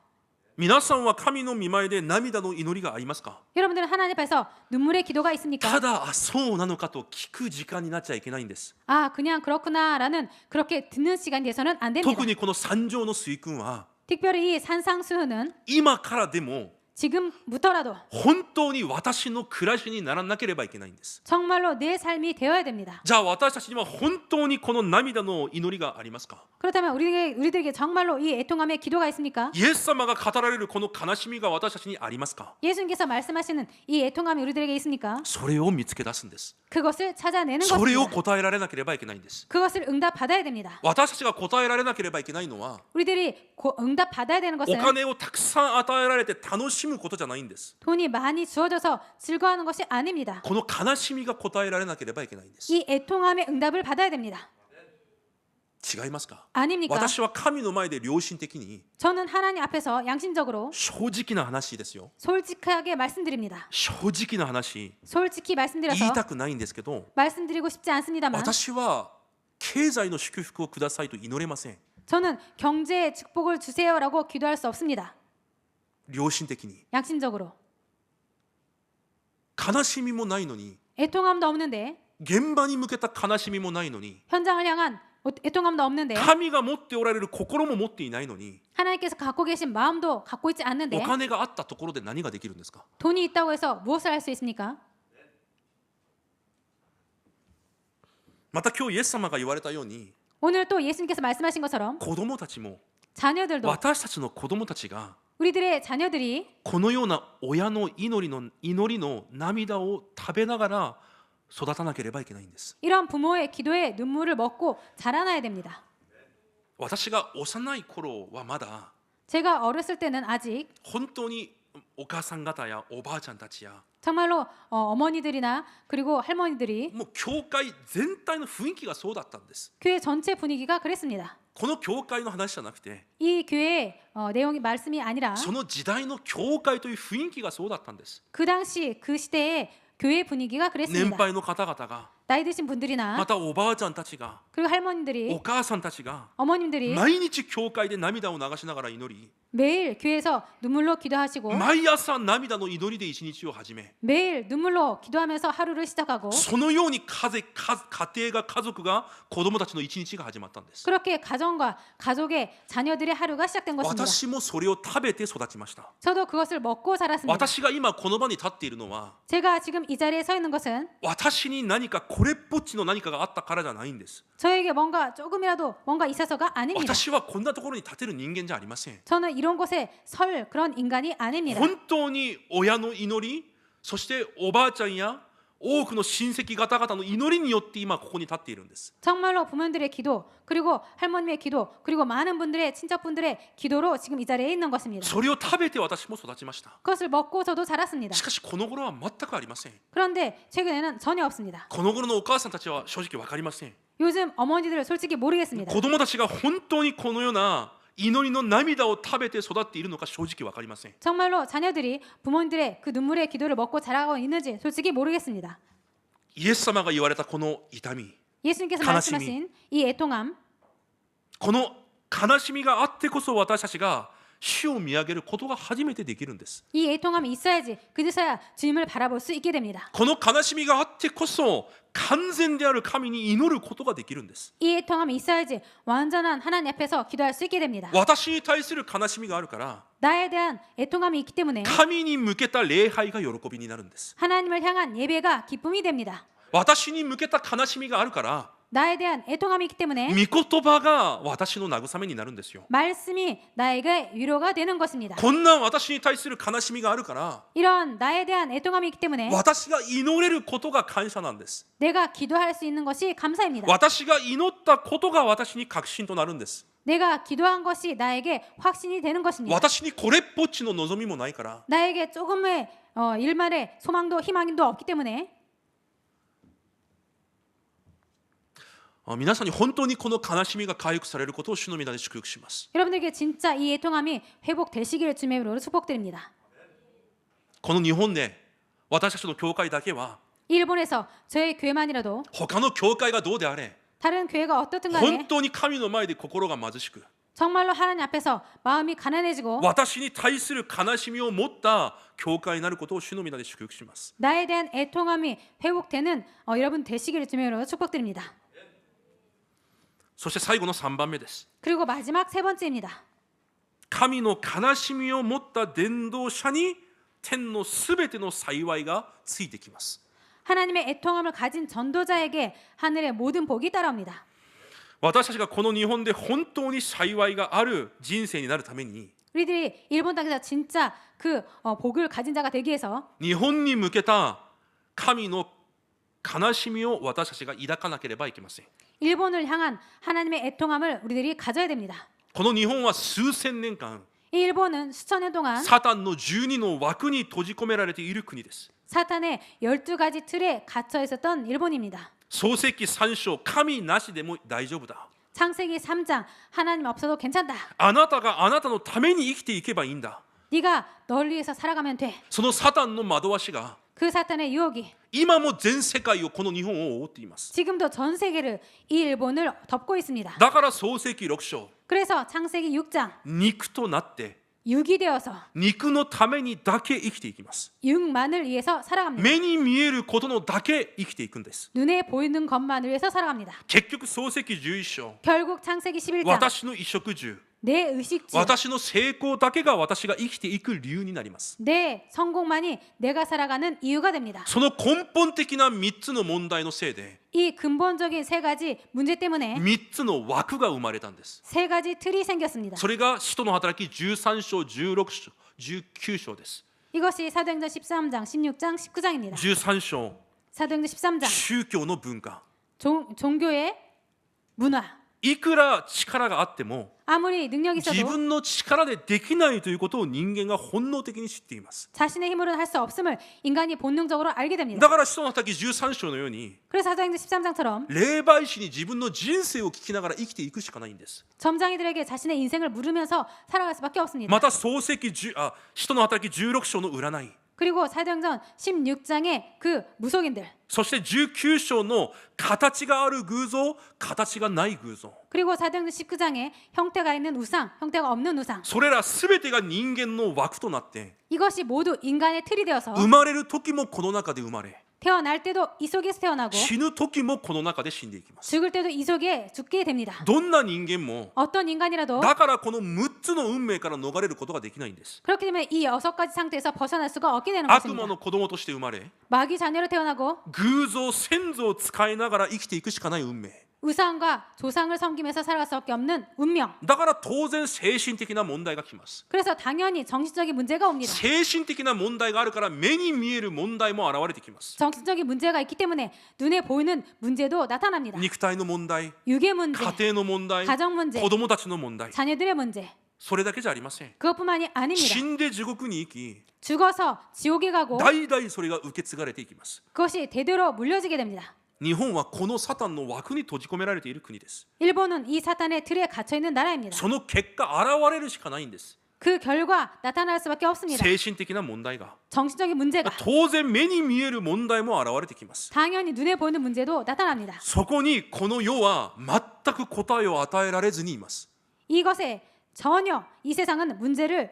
皆さんは神の御前で涙の祈りがありますか？ 여러분들은 하나님 앞에서 눈물의 기도가 있습니까? ただそうなのかと聞く時間になっちゃいけないんです。 아, 그냥 그렇구나라는 그렇게 듣는 시간이 돼서는 안 됩니다. 特にこの三条の水君は 특별히 이 산상수훈은 今からでも 지금부터라도 本当に私の暮らしにならなければいけないんです。 정말로 내 삶이 되어야 됩니다. じゃあ私たちには本当にこの涙の祈りがありますか？ 그렇다면 우리들에게 정말로 이 애통함의 기도가 있습니까? イエス様が語られるこの悲しみが私たちにありますか？ 예수님께서 말씀하시는 이 애통함이 우리들에게 있습니까? それを見つけ出すんです。 그것을 찾아내는 それを 것입니다. 答えられなければいけないんです。 그것을 응답받아야 됩니다. 私たちが答えられなければいけないのは 우리들이 응답받아야 되는 お 것은 金をたくさん与えられて楽しむことじゃないんです。 돈이 많이 주어져서 즐거워하는 것이 아닙니다. この悲しみが答えられなければいけないんです。 이 애통함의 응답을 받아야 됩니다. 違いますか？ 아닙니까? 私は神の前で良心的に 저는 하나님 앞에서 양심적으로 正直な話ですよ。 솔직하게 말씀드립니다. 正直な話 솔직히 言 말씀드려서 いたくないんですけど、 말씀드리고 싶지 않습니다만 私は経済の祝福をくださいと祈れません。 저는 경제의 축복을 주세요라고 기도할 수 없습니다. 良心的に 양심적으로 悲しみもないのに、 애통함도 없는데 現場に向けた悲しみもないのに、 현장을 향한 애통함도 없는데 神が持っておられる心も持っていないのに、 하나님께서 갖고 계신 마음도 갖고 있지 お 않는데 金があったところで何ができるんですか？ 돈이 있다고 해서 무엇을 할 수 있습니까? また今日イエス様が言われたように、 오늘 또 예수님께서 말씀하신 것처럼 子供たちも 자녀들도 私たちの子供たちが 우리들의 자녀들이 このような親の祈りの涙を食べながら育たなければいけないんです。 이런 부모의 기도에 눈물을 먹고 자라나야 됩니다. 私が幼い頃はまだ 제가 어렸을 때는 아직 本当にお母さん方やおばあちゃんたちや 정말로 어머니들이나 그리고 할머니들이 もう教会全体の雰囲気がそうだったんです。 교회 전체 분위기가 그랬습니다. この教会の話じゃなくて、 이 교회의 내용이 말씀이 아니라 その時代の教会という雰囲気がそうだったんです。 그 당시 그 시대의 교회 분위기가 年 그랬습니다. 配の方々が、 나이 드신 ま 분들이나 たおばあちゃんたちが、 그리고 お 할머니들이 母さんたちが 어머님들이 毎日教会で涙を流しながら祈り、 매일 교회에서 눈물로 기도하시고 毎朝涙の祈りで一日を始め、 매일 눈물로 기도하면서 하루를 시작하고 そのように家庭が家族が子供たちの一日が始まったんです。 그렇게 가정과 가족의 자녀들의 하루가 시작된 것입니다. 私もそれを食べて育ちました。 저도 그것을 먹고 자랐습니다. 私が今この場に立っているのは、 제가 지금 이 자리에 서 있는 것은 私に何かこれっぽっちの何かがあったからじゃないんです。 저에게 뭔가 조금이라도 뭔가 있어서가 아닙니다. 私はこんなところに立てる人間じゃありません。 저는 이런 곳에 설 그런 인간이 아닙니다. 本当に親の祈り、そしておばあちゃんや多くの親戚方々の祈りによって今ここに立っているんです。 정말로 부모님들의 기도 그리고 할머님의 기도 그리고 많은 분들의 친척분들의 기도로 지금 이 자리에 있는 것입니다. それを食べて私も育ちました。 그것을 먹고 저도 자랐습니다. しかしこの頃は全くありません。 그런데 최근에는 전혀 없습니다. この頃のお母さんたちは正直わかりません。 요즘 어머니들 솔직히 모르겠습니다. 子供たちが本当にこのような祈りの涙を食べて育っているのか正直わかりません。 정말로 자녀들이 부모님들의 그 눈물의 기도를 먹고 자라고 있는지 솔직히 모르겠습니다. イエス様が言われたこの痛み、 예수님께서 가나심이. 말씀하신 이 애통함, この悲しみがあってこそ私たちが主を見上げることが初めてできるんです。 이 애통함이 있어야지 그제서야 주님을 바라볼 수 있게 됩니다. この悲しみがあってこそ完全である神に祈ることができるんです。 이 애통함이 있어야지 완전한 하나님 앞에서 기도할 수 있게 됩니다. 私に対する悲しみがあるから 나에 대한 애통함이 있기 때문에 神に向けた礼拝が喜びになるんです。 하나님을 향한 예배가 기쁨이 됩니다. 私に向けた悲しみがあるから 나에 대한 애통함이 있기 때문에 御言葉が私の慰めになるんですよ。 말씀이 나에게 위로가 되는 것입니다. こんな私に対する悲しみがあるから 이런 나에 대한 애통함이 있기 때문에 私が祈れることが感謝なんです。 내가 기도할 수 있는 것이 감사입니다. 私が祈ったことが私に確信となるんです。 내가 기도한 것이 나에게 확신이 되는 것입니다. 私にこれっぽっちの望みもないから 나에게 조금의 일말의 소망도 희망도 없기 때문에 皆さんに本当にこの悲しみが回復されることを主の皆で祝福します。 여러분들에게 진짜 이 애통함이 회복되시기를 주님의 이름으로 축복드립니다. この日本で私たちの教会だけは 일본에서 저희 교회만이라도 他の教会がどうであれ 다른 교회가 어떻든 本 간에 当に神の前で心が貧しく 정말로 하나님 앞에서 마음이 가난해지고 私に対する悲しみを持った教会になることを主の皆で祝福します。 나에 대한 애통함이 회복되는 여러분 되시기를 주님의 이름으로 축복드립니다. そして最後の3番目です。 그리고 마지막 세 번째입니다. 神の悲しみを持った伝道者に天のすべての幸いがついてきます。 하나님의 애통함을 가진 전도자에게 하늘의 모든 복이 따라옵니다. 私たちがこの日本で本当に幸いがある人生になるために 우리들이 일본 땅에서 진짜 그 복을 가진 자가 되기 위해서 日本に向けた神の悲しみを私たちが抱かなければいけません。 일본을 향한 하나님의 애통함을 우리들이 가져야 됩니다. この日本は数千年間 이 일본은 수천 년 동안 サタンの12の枠に閉じ込められている国です。 사탄의 12가지 틀에 갇혀 있었던 일본입니다. 創世記3章神なしでも大丈夫だ。 창세기 3장 하나님 없어도 괜찮다. あなたがあなたのために生きていけばいいんだ。 네가 널 위해서 살아가면 돼. そのサタンの惑わしが 그 사탄의 유혹이 今も全世界をこの日本を覆っています。 지금도 전 세계를 이 일본을 덮고 있습니다. だから創世記6章 그래서 창세기 6장 肉となって 육이 되어서 肉のためにだけ生きていきます。 육만을 위해서 살아갑니다. 目に見えることのだけ生きていくんです。 눈에 보이는 것만을 위해서 살아갑니다. 結局創世記11章 결국 창세기 11장 私の衣食住 내 의식주 私の成功だけが私が生きていく理由になります。 내 성공만이 내가 살아가는 이유가 됩니다. その根本的な3つの問題のせいで 이 근본적인 세 가지 문제 때문에 3つの枠が生まれたんです。 세 가지 틀이 생겼습니다. それが使徒の働き13章16章19章です。 이것이 사도행전 13장, 16장, 19장입니다. 13章 사도행전 13장 宗教の文化 종교의 문화. いくら力があっても 아무리 능력이 自 있어도 分の力でできないということを人間が本能的に知っています。 자신의 힘으로는 할 수 없음을 인간이 본능적으로 알게 됩니다. だから使徒の働き13章のように 그래서 사도행전 13장처럼 霊媒師に自分の人生を聞きながら生きていくしかないんです。 점장이들에게 자신의 인생을 물으면서 살아갈 수밖에 없습니다. また創世記10使徒の働き16章の占い 그리고 사도행전 16장의 그 무속인들 そして19章の形がある偶像形がない偶像 그리고 사도행전 19장에 형태가 있는 우상, 형태가 없는 우상 それら全てが人間の枠となって 이것이 모두 인간의 틀이 되어서 生まれる時もこの中で生まれ 태어날 때도 이 속에서 태어나고 死ぬ時もこの中で死んでいきます。 죽을 때도 이 속에 죽게 됩니다. どんな人間も 어떤 인간이라도 だからこの6つの運命から逃れることができないんです。 그렇기 때문에 이 6가지 상태에서 벗어날 수가 없게 되는 悪魔 것입니다. の子供として生まれ 마귀 자녀로 태어나고 偶像先祖を使いながら生きていくしかない運命 우상과 조상을 섬기면서 살아갈 수밖에 없는 운명. だから当然精神的な問題が来ます。 그래서 당연히 정신적인 문제가 옵니다. 精神的な問題があるから目に見える問題も現れてきます。 정신적인 문제가 있기 때문에 눈에 보이는 문제도 나타납니다. 肉体の問題 육의 문제, 家庭の問題 가정 문제, 子供たちの問題 자녀들의 문제. それだけじゃありません。 그것뿐만이 아닙니다. 死んで地獄に行き 죽어서 지옥에 가고 代々それが受け継がれていきます。 그것이 대대로 물려지게 됩니다. 日本はこのサタンの枠に閉じ込められている国です。 일본은 이 사탄의 틀에 갇혀 있는 나라입니다. その結果現れるしかないんです。 그 결과 나타날 수밖에 없습니다. 精神的な問題が 정신적인 문제가 当然目に見える問題も現れてきます。 당연히 눈에 보이는 문제도 나타납니다. そこにこの世は全く答えを与えられずにいます。 이것에 전혀 이 세상은 문제를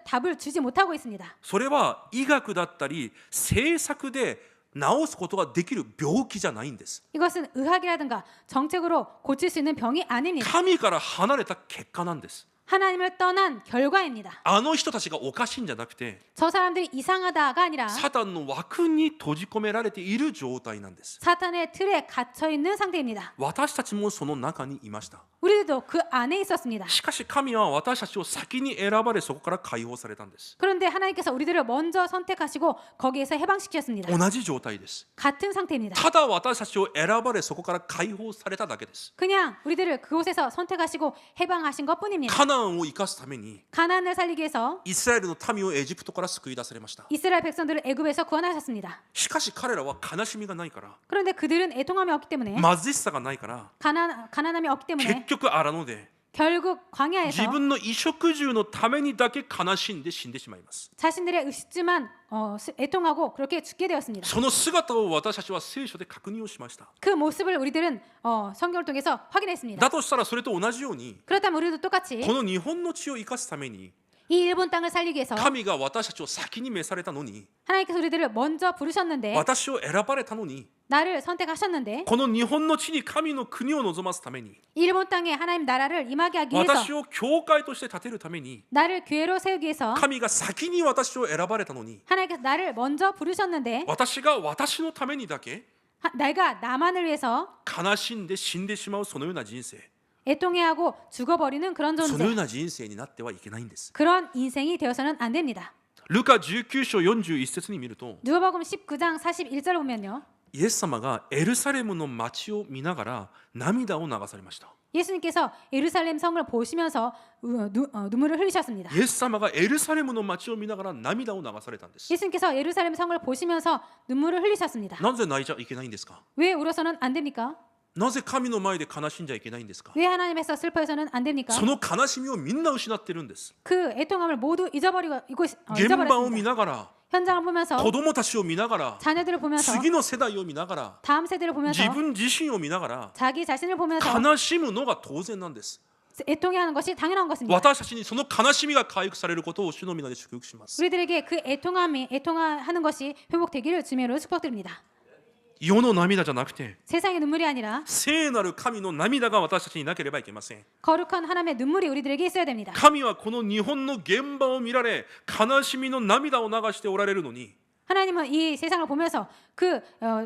답을 주지 못하고 있습니다. それは医学だったり政策で治すことができる病気じゃないんです。 이것은 의학이라든가 정책으로 고칠 수 있는 병이 아닙니다. 神から離れた結果なんです。 하나님을 떠난 결과입니다. あの人たちがおかしいんじゃなくて、 저 사람들이 이상하다가 아니라 サタンの枠に閉じ込められている状態なんです。 사탄의 틀에 갇혀 있는 상태입니다. 私たちもその中にいました。 우리들도 그 안에 있었습니다. しかし神は私たちを先に選ばれ、そこから解放されたんです。 그런데 하나님께서 우리들을 먼저 선택하시고 거기에서 해방시켰습니다. 同じ状態です。 같은 상태입니다. ただ私たちを選ばれ、そこから解放されただけです。 그냥 우리들을 그곳에서 선택하시고 해방하신 것뿐입니다. カナンを生かすために 가나안을 살리기 위해서 イスラエルの民をエジプトから救い出されました。 이스라엘 백성들을 애굽에서 구원하셨습니다. しかし彼らは悲しみがないから、 그런데 그들은 애통함이 없기 때문에 貧しさがないから、 가난함이 없기 結 때문에 局荒野で 결국 광야에서 自分の衣食住のためにだけ悲しんで死んでしまいます。 자신들의 의식주만 애통하고 그렇게 죽게 되었습니다. その姿を私たちは聖書で確認をしました。 그 모습을 우리들은 성경을 통해서 확인했습니다. だとしたらそれと同じように、 그렇다면 우리도 똑같이 この日本の地を生かすために 이 일본 땅을 살리기 위해서 神が私たちを先に召されたのに、 하나님께서 우리들을 먼저 부르셨는데 私を選ばれたのに、 나를 선택하셨는데 この日本の地に神の国を望ますために、 일본 땅에 하나님 나라를 임하게 하기 위해서 私を教会として立てるために、 나를 교회로 세우기 위해서 神が先に私を選ばれたのに、 하나님께서 나를 먼저 부르셨는데 私が私のためにだけ 내가 나만을 위해서 悲しんで死んでしまう、そのような人生、 애통해하고 죽어버리는 그런 そのよう 존재, な人生になってはいけないんです。 그런 인생이 되어서는 안 됩니다. ルカ19章41節に見ると、 누가복음 19장 41절을 보면요, イエス様がエルサレムの町を見ながら涙を流されました。 예수님께서 예루살렘 성을 보시면서 눈물을 흘리셨습니다. イエス様がエルサレムの町を見ながら涙を流されたんです。 예수님께서 예루살렘 성을 보시면서 눈물을 흘리셨습니다. なぜ泣いちゃいけないんですか？ 왜 울어서는 안 됩니까? なぜ神の前で悲しんじゃいけないんですか？ 왜 하나님에서 슬퍼해서는 안 됩니까? その悲しみをみんな失ってるんです。 그 애통함을 모두 잊어버리고 現場を見 잊어버렸습니다. ながら、 현장을 보면서 子供たちを見ながら、 자녀들을 보면서 次の世代を見ながら、 다음 세대를 보면서 自分自身を見ながら 자기 자신을 보면서 悲しむのが当然なんです。 애통해하는 것이 당연한 것입니다. 私たちにその悲しみが回復されることを主の皆で祝福します。 우리들에게 그 애통하는 것이 회복되기를 주님으로 축복드립니다. 世の涙じゃなくて、 세상의 눈물이 아니라 聖なる神の涙が私たちになければいけません。 거룩한 하나님의 눈물이 우리들에게 있어야 됩니다. 神はこの日本の現場を見られ、悲しみの涙を流しておられるのに、 하나님은 이 세상을 보면서 그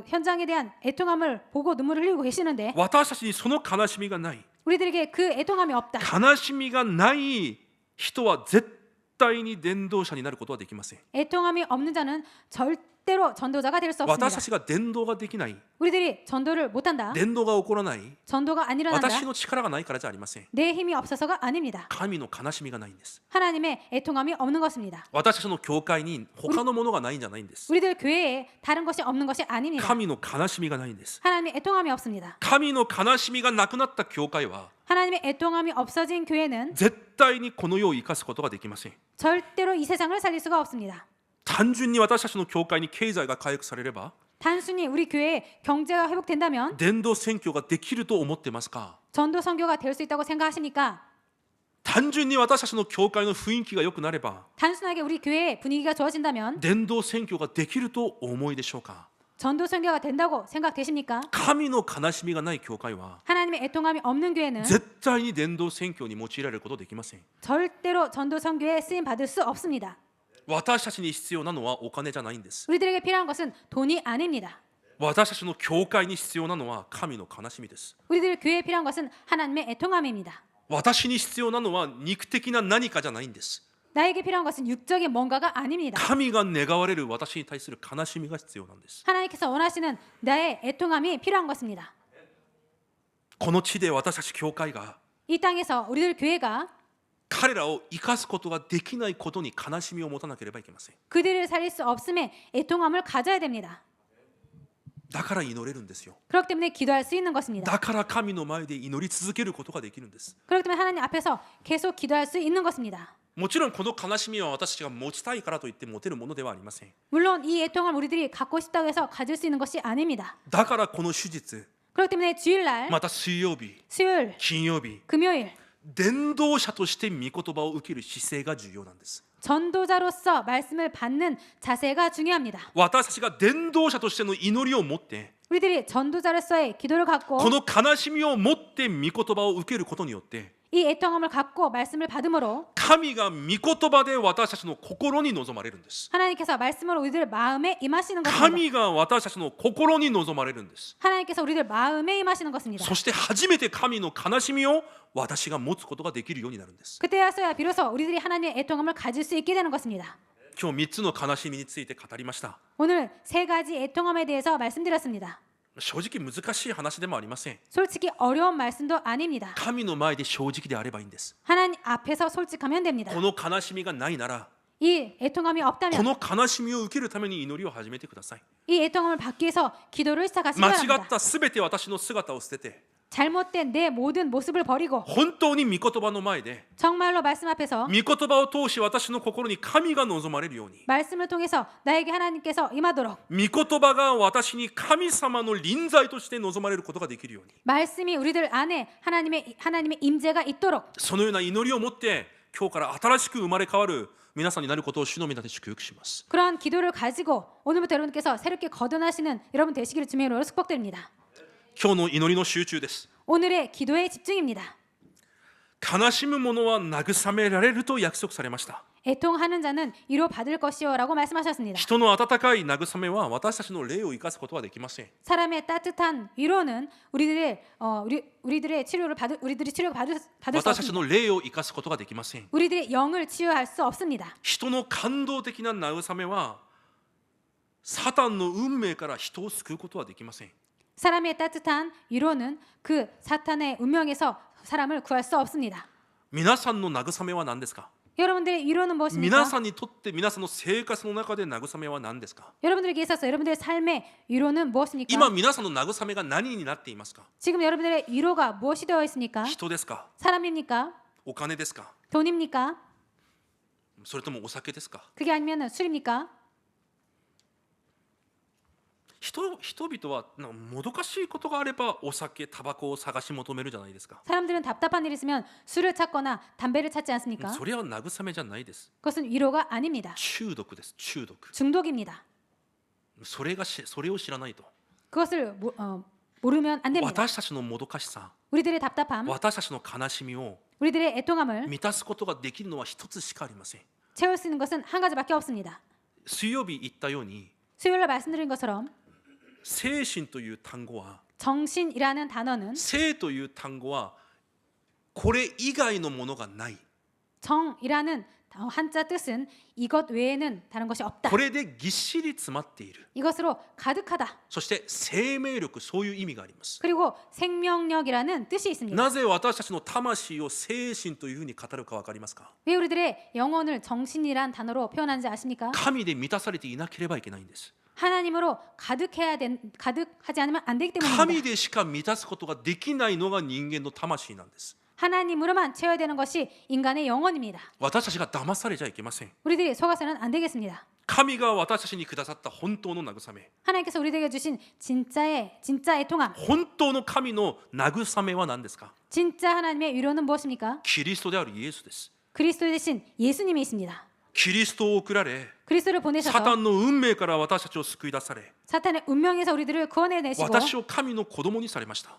현장에 대한 애통함을 보고 눈물을 흘리고 계시는데 私たちにその悲しみがない、 우리들에게 그 애통함이 없다. 悲しみがない人は絶対に伝道者になることはできません。 애통함이 없는 자는 절대로 전도자가 될 수 私 없습니다. たちが伝道ができない、 우리들이 전도를 못한다. 伝道が起こらない、 전도가 안 일어난다. 私の力がないからじゃありません。 내 힘이 없어서가 아닙니다. 神の悲しみがないんです。 하나님의 애통함이 없는 것입니다. 私たちの教会に他のものがないんじゃないんです。 우리들 교회에 다른 것이 없는 것이 아닙니다. 神の悲しみがないんです。 하나님의 애통함이 없습니다. 神の悲しみがなくなった教会は 하나님의 애통함이 없어진 교회는 絶対にこの世を生かすことができません。 절대로 이 세상을 살릴 수가 없습니다. 単純に私たちの教会に経済が回復されれば、 단순히 우리 교회에 경제가 회복된다면 伝道宣教ができると思ってますか？ 전도 선교가 될 수 있다고 생각하십니까? 単純に私たちの教会の雰囲気が良くなれば、 단순하게 우리 교회의 분위기가 좋아진다면 伝道宣教ができるとお思いでしょうか？ 전도 선교가 된다고 생각되십니까? 神の悲しみがない教会は 하나님의 애통함이 없는 교회는 絶対に伝道宣教に用いられることできません。 절대로 전도 선교에 쓰임 받을 수 없습니다. 私たちに必要なのはお金じゃないんです。 우리들에게 필요한 것은 돈이 아닙니다. 私たちの教会に必要なのは神の悲しみです。 우리들 교회에 필요한 것은 하나님의 애통함입니다. 私に必要なのは肉的な何かじゃないんです。 나에게 필요한 것은 육적인 뭔가가 아닙니다. 神が願われる私に対する悲しみが必要なんです。 하나님께서 원하시는 나의 애통함이 필요한 것입니다. この地で私たち教会が 이 땅에서 우리들 교회가 彼らを生かすことができないことに悲しみを持たなければいけません。 그들을 살릴 수 없음에 애통함을 가져야 됩니다. だから祈れるんですよ。 그렇기 때문에 기도할 수 있는 것입니다. だから神の前で祈り続けることができるんです。 그렇기 때문에 하나님 앞에서 계속 기도할 수 있는 것입니다. もちろんこの悲しみは私たちが持ちたいからといって持てるものではありません。 물론 이 애통함을 우리들이 갖고 싶다고 해서 가질 수 있는 것이 아닙니다. だからこの手術、 그렇기 때문에 주일날, また水曜日、 수요일, 金曜日、 금요일 伝道者として御言葉を受ける姿勢が重要なんです。 전도자로서 말씀을 받는 자세가 중요합니다. 私たちが伝道者としての祈りを持って、 우리들이 전도자로서의 기도를 갖고 この悲しみを持って御言葉を受けることによって、 이 애통함을 갖고 말씀을 받음으로 神が御言葉で私たちの心に望まれるんです。 하나님께서 말씀으로 우리들 마음에 임하시는 것입니다. 神が私たちの心に望まれるんです。 하나님께서 우리들 마음에 임하시는 것입니다. そして初めて神の悲しみを私が持つことができるようになるんです。 그때야서야 비로소 우리들이 하나님의 애통함을 가질 수 있게 되는 것입니다. 今日3つの悲しみについて語りました。 오늘 세 가지 애통함에 대해서 말씀드렸습니다. 正直難しい話でもありません。 솔직히 어려운 말씀도 아닙니다. 神の前で正直であればいいんです。 하나님 앞에서 솔직하면 됩니다. この悲しみがないなら、 이 애통함이 こ 없다면 の悲しみを受けるために祈りを始めてください。 이 애통함을 받기 위해서 기도를 시작하시기 間違っ 바랍니다. たすべて私の姿を捨てて、 잘못된 내 모든 모습을 버리고 本当に御言葉の前で 정말로 말씀 앞에서 御言葉を通し私の心に神が望まれるように、 말씀을 통해서 나에게 하나님께서 임하도록 御言葉が私に神様の臨在として望まれることができるように、 말씀이 우리들 안에 하나님의 임재가 있도록 そのような祈りを持って今日から新しく生まれ変わる皆さんになることを主の皆で祝福します。 그러한 기도를 가지고 오늘부터 여러분께서 새롭게 거듭나시는 여러분 되시기를 주님의 이름으로 축복드립니다. 今日の祈りの集中です。 오늘의 기도에 집중입니다. 悲しむ者は慰められると約束されました。 애통하는 자는 위로 받을 것이요라고 말씀하셨습니다. 人の温かい慰めは私たちの霊を生かすことはできません。 사람의 따뜻한 위로는 우리들의 치료를 우리들이 치료를 받을 수 私たち 없습니다. の霊を生かすことができません。 우리들의 영을 치유할 수 없습니다. 人の感動的な慰めはサタンの運命から人を救うことはできません。 사람의 따뜻한 위로는 그 사탄의 운명에서 사람을 구할 수 없습니다. 皆さんの慰めは何ですか？ 여러분들의 위로는 皆 무엇입니까? さんにとって皆さんの生活の中で慰めは何ですか？ 여러분들에게 있어서 여러분들의 삶의 위로는 무엇입니까? 今皆さんの慰めが何になっていますか？ 지금 여러분들의 위로가 무엇이 되어 있습니까? 人ですか？ 사람입니까? お金ですか？ 돈입니까? それともお酒ですか？ 그게 아니면 술입니까? 人々はもどかしいことがあればお酒、タバコを探し求めるじゃないですか。 사람들은 답답한 일 있으면 술을 찾거나 담배를 찾지 않습니까? それは慰めじゃないです。 그것은 위로가 아닙니다. 中毒です。中毒。 중독입니다. それを知らないと 그것을 모르면 안 됩니다. 私たちのもどかしさ、 우리들의 답답함, 私たちの悲しみを 우리들의 애통함을 満たすことができるのは一つしかありません。 채울 수 있는 것은 한 가지밖에 없습니다. 水曜日言ったように 수요일에 말씀드린 것처럼 精神という単語は 정신이라는 단어는 生という単語はこれ以外のものがない。 정이라는 한자 뜻은 이것 외에는 다른 것이 없다. これでぎっしり詰まっている。 이것으로 가득하다. そして生命力、そういう意味があります。 그리고 생명력이라는 뜻이 있습니다. なぜ私たちの魂を精神というふうに語るか分かりますか？ 왜 우리들의 영혼을 정신이란 단어로 표현하는지 아십니까? 神で満たされていなければいけないんです。 하나님으로 가득하지 않으면 안 되기 神 때문입니다. でしか満たすことができないのが人間の魂なんです。 하나님으로만 채워야 되는 것이 인간의 영혼입니다. 私たちが騙されちゃいけません。 우리들이 속아서는 안 되겠습니다. 神が私たちにくださった本当の慰め、 하나님께서 우리들에게 주신 진짜 애통함, 本当の神の慰めは何ですか？ 진짜 하나님의 위로는 무엇입니까? キリストであるイエスです。 그리스도 대신 예수님이 있습니다. キリストを送られ、 그리스도를 サ 보내셔서 タンの運命から私たちを救い出され、 사탄의 운명에서 우리들을 구원해내시고 私を神の子供にされました。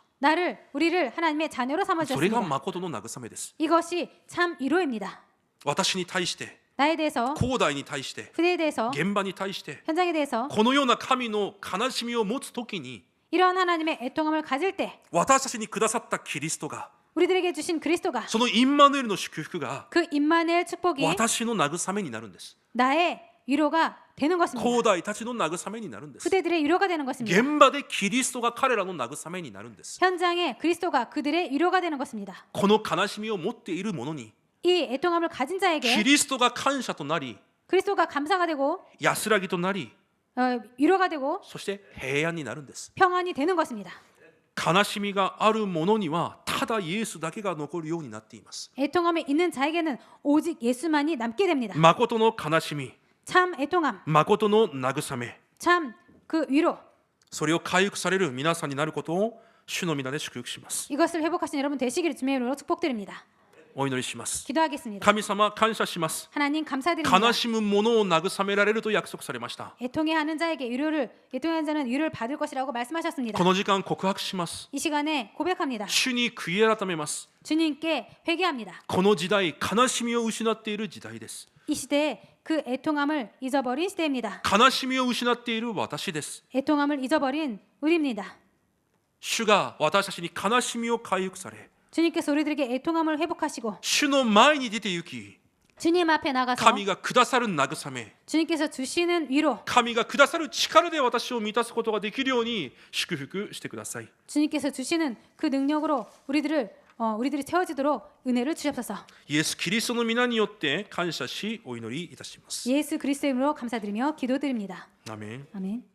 우리를 하나님의 자녀로 それが 삼아주셨습니다. 誠の慰めです。 이것이 참 위로입니다. 私に対して、 나에 대해서, 後代に対して、 후대에 대해서, 現場に対して、 현장에 대해서 このような神の悲しみを持つときに、 이러한 하나님의 애통함을 가질 때 私たちにくださったキリストが、 우리들에게 주신 그리스도가 そのインマヌエルの祝福が 그 임마누엘 축복이 私の慰めになるんです。 나의 위로가 되는 것입니다. 後代たちの慰めになるんです。 후대들의 위로가 되는 것입니다. 現場でキリストが彼らの慰めになるんです。 현장에 그리스도가 그들의 위로가 되는 것입니다. この悲しみを持っている者に 이 애통함을 가진 キ 자에게 リストが感謝となり、 그리스도가 감사가 되고 安らぎとなり、 위로가 되고 そして平安になるんです。 평안이 되는 것입니다. 悲しみがある者にはただイエスだけが残るようになっています。 애통함에 있는 자에게는 오직 예수만이 남게 됩니다. 誠の悲しみ、 참 애통함, 誠の慰め、 참 그 위로, それを回復される皆さんになることを主の皆で祝福します。 이것을 회복하신 여러분 되시기를 주님의 이름으로 축복드립니다. お祈りします。 기도하겠습니다. 神様感謝します。 하나님 감사드립니다. 悲しむ者を慰められると約束されました。 애통해하는 자는 위로를 받을 것이라고 말씀하셨습니다. この時間告白します。 이 시간에 고백합니다. 主に悔い改めます。 주님께 회개합니다. この時代、悲しみを失っている時代です。 이 시대에 그 애통함을 잊어버린 시대입니다. 悲しみを失っている私です。 애통함을 잊어버린 우리입니다. 主が私たちに悲しみを回復され、 주님께서 우리들에게 애통함을 회복하시고 主の前に出て行き、 주님 앞에 나가서 神がくださる慰め、 주님께서 주시는 위로 神がくださる力で私を満たすことができるように祝福してください。 주님께서 주시는 그 능력으로 우리들이 채워지도록 은혜를 주옵소서. イエス・キリストの皆によって感謝しお祈りいたします。 예수 그리스도의 이름으로 감사드리며 기도드립니다. アメン。 아멘.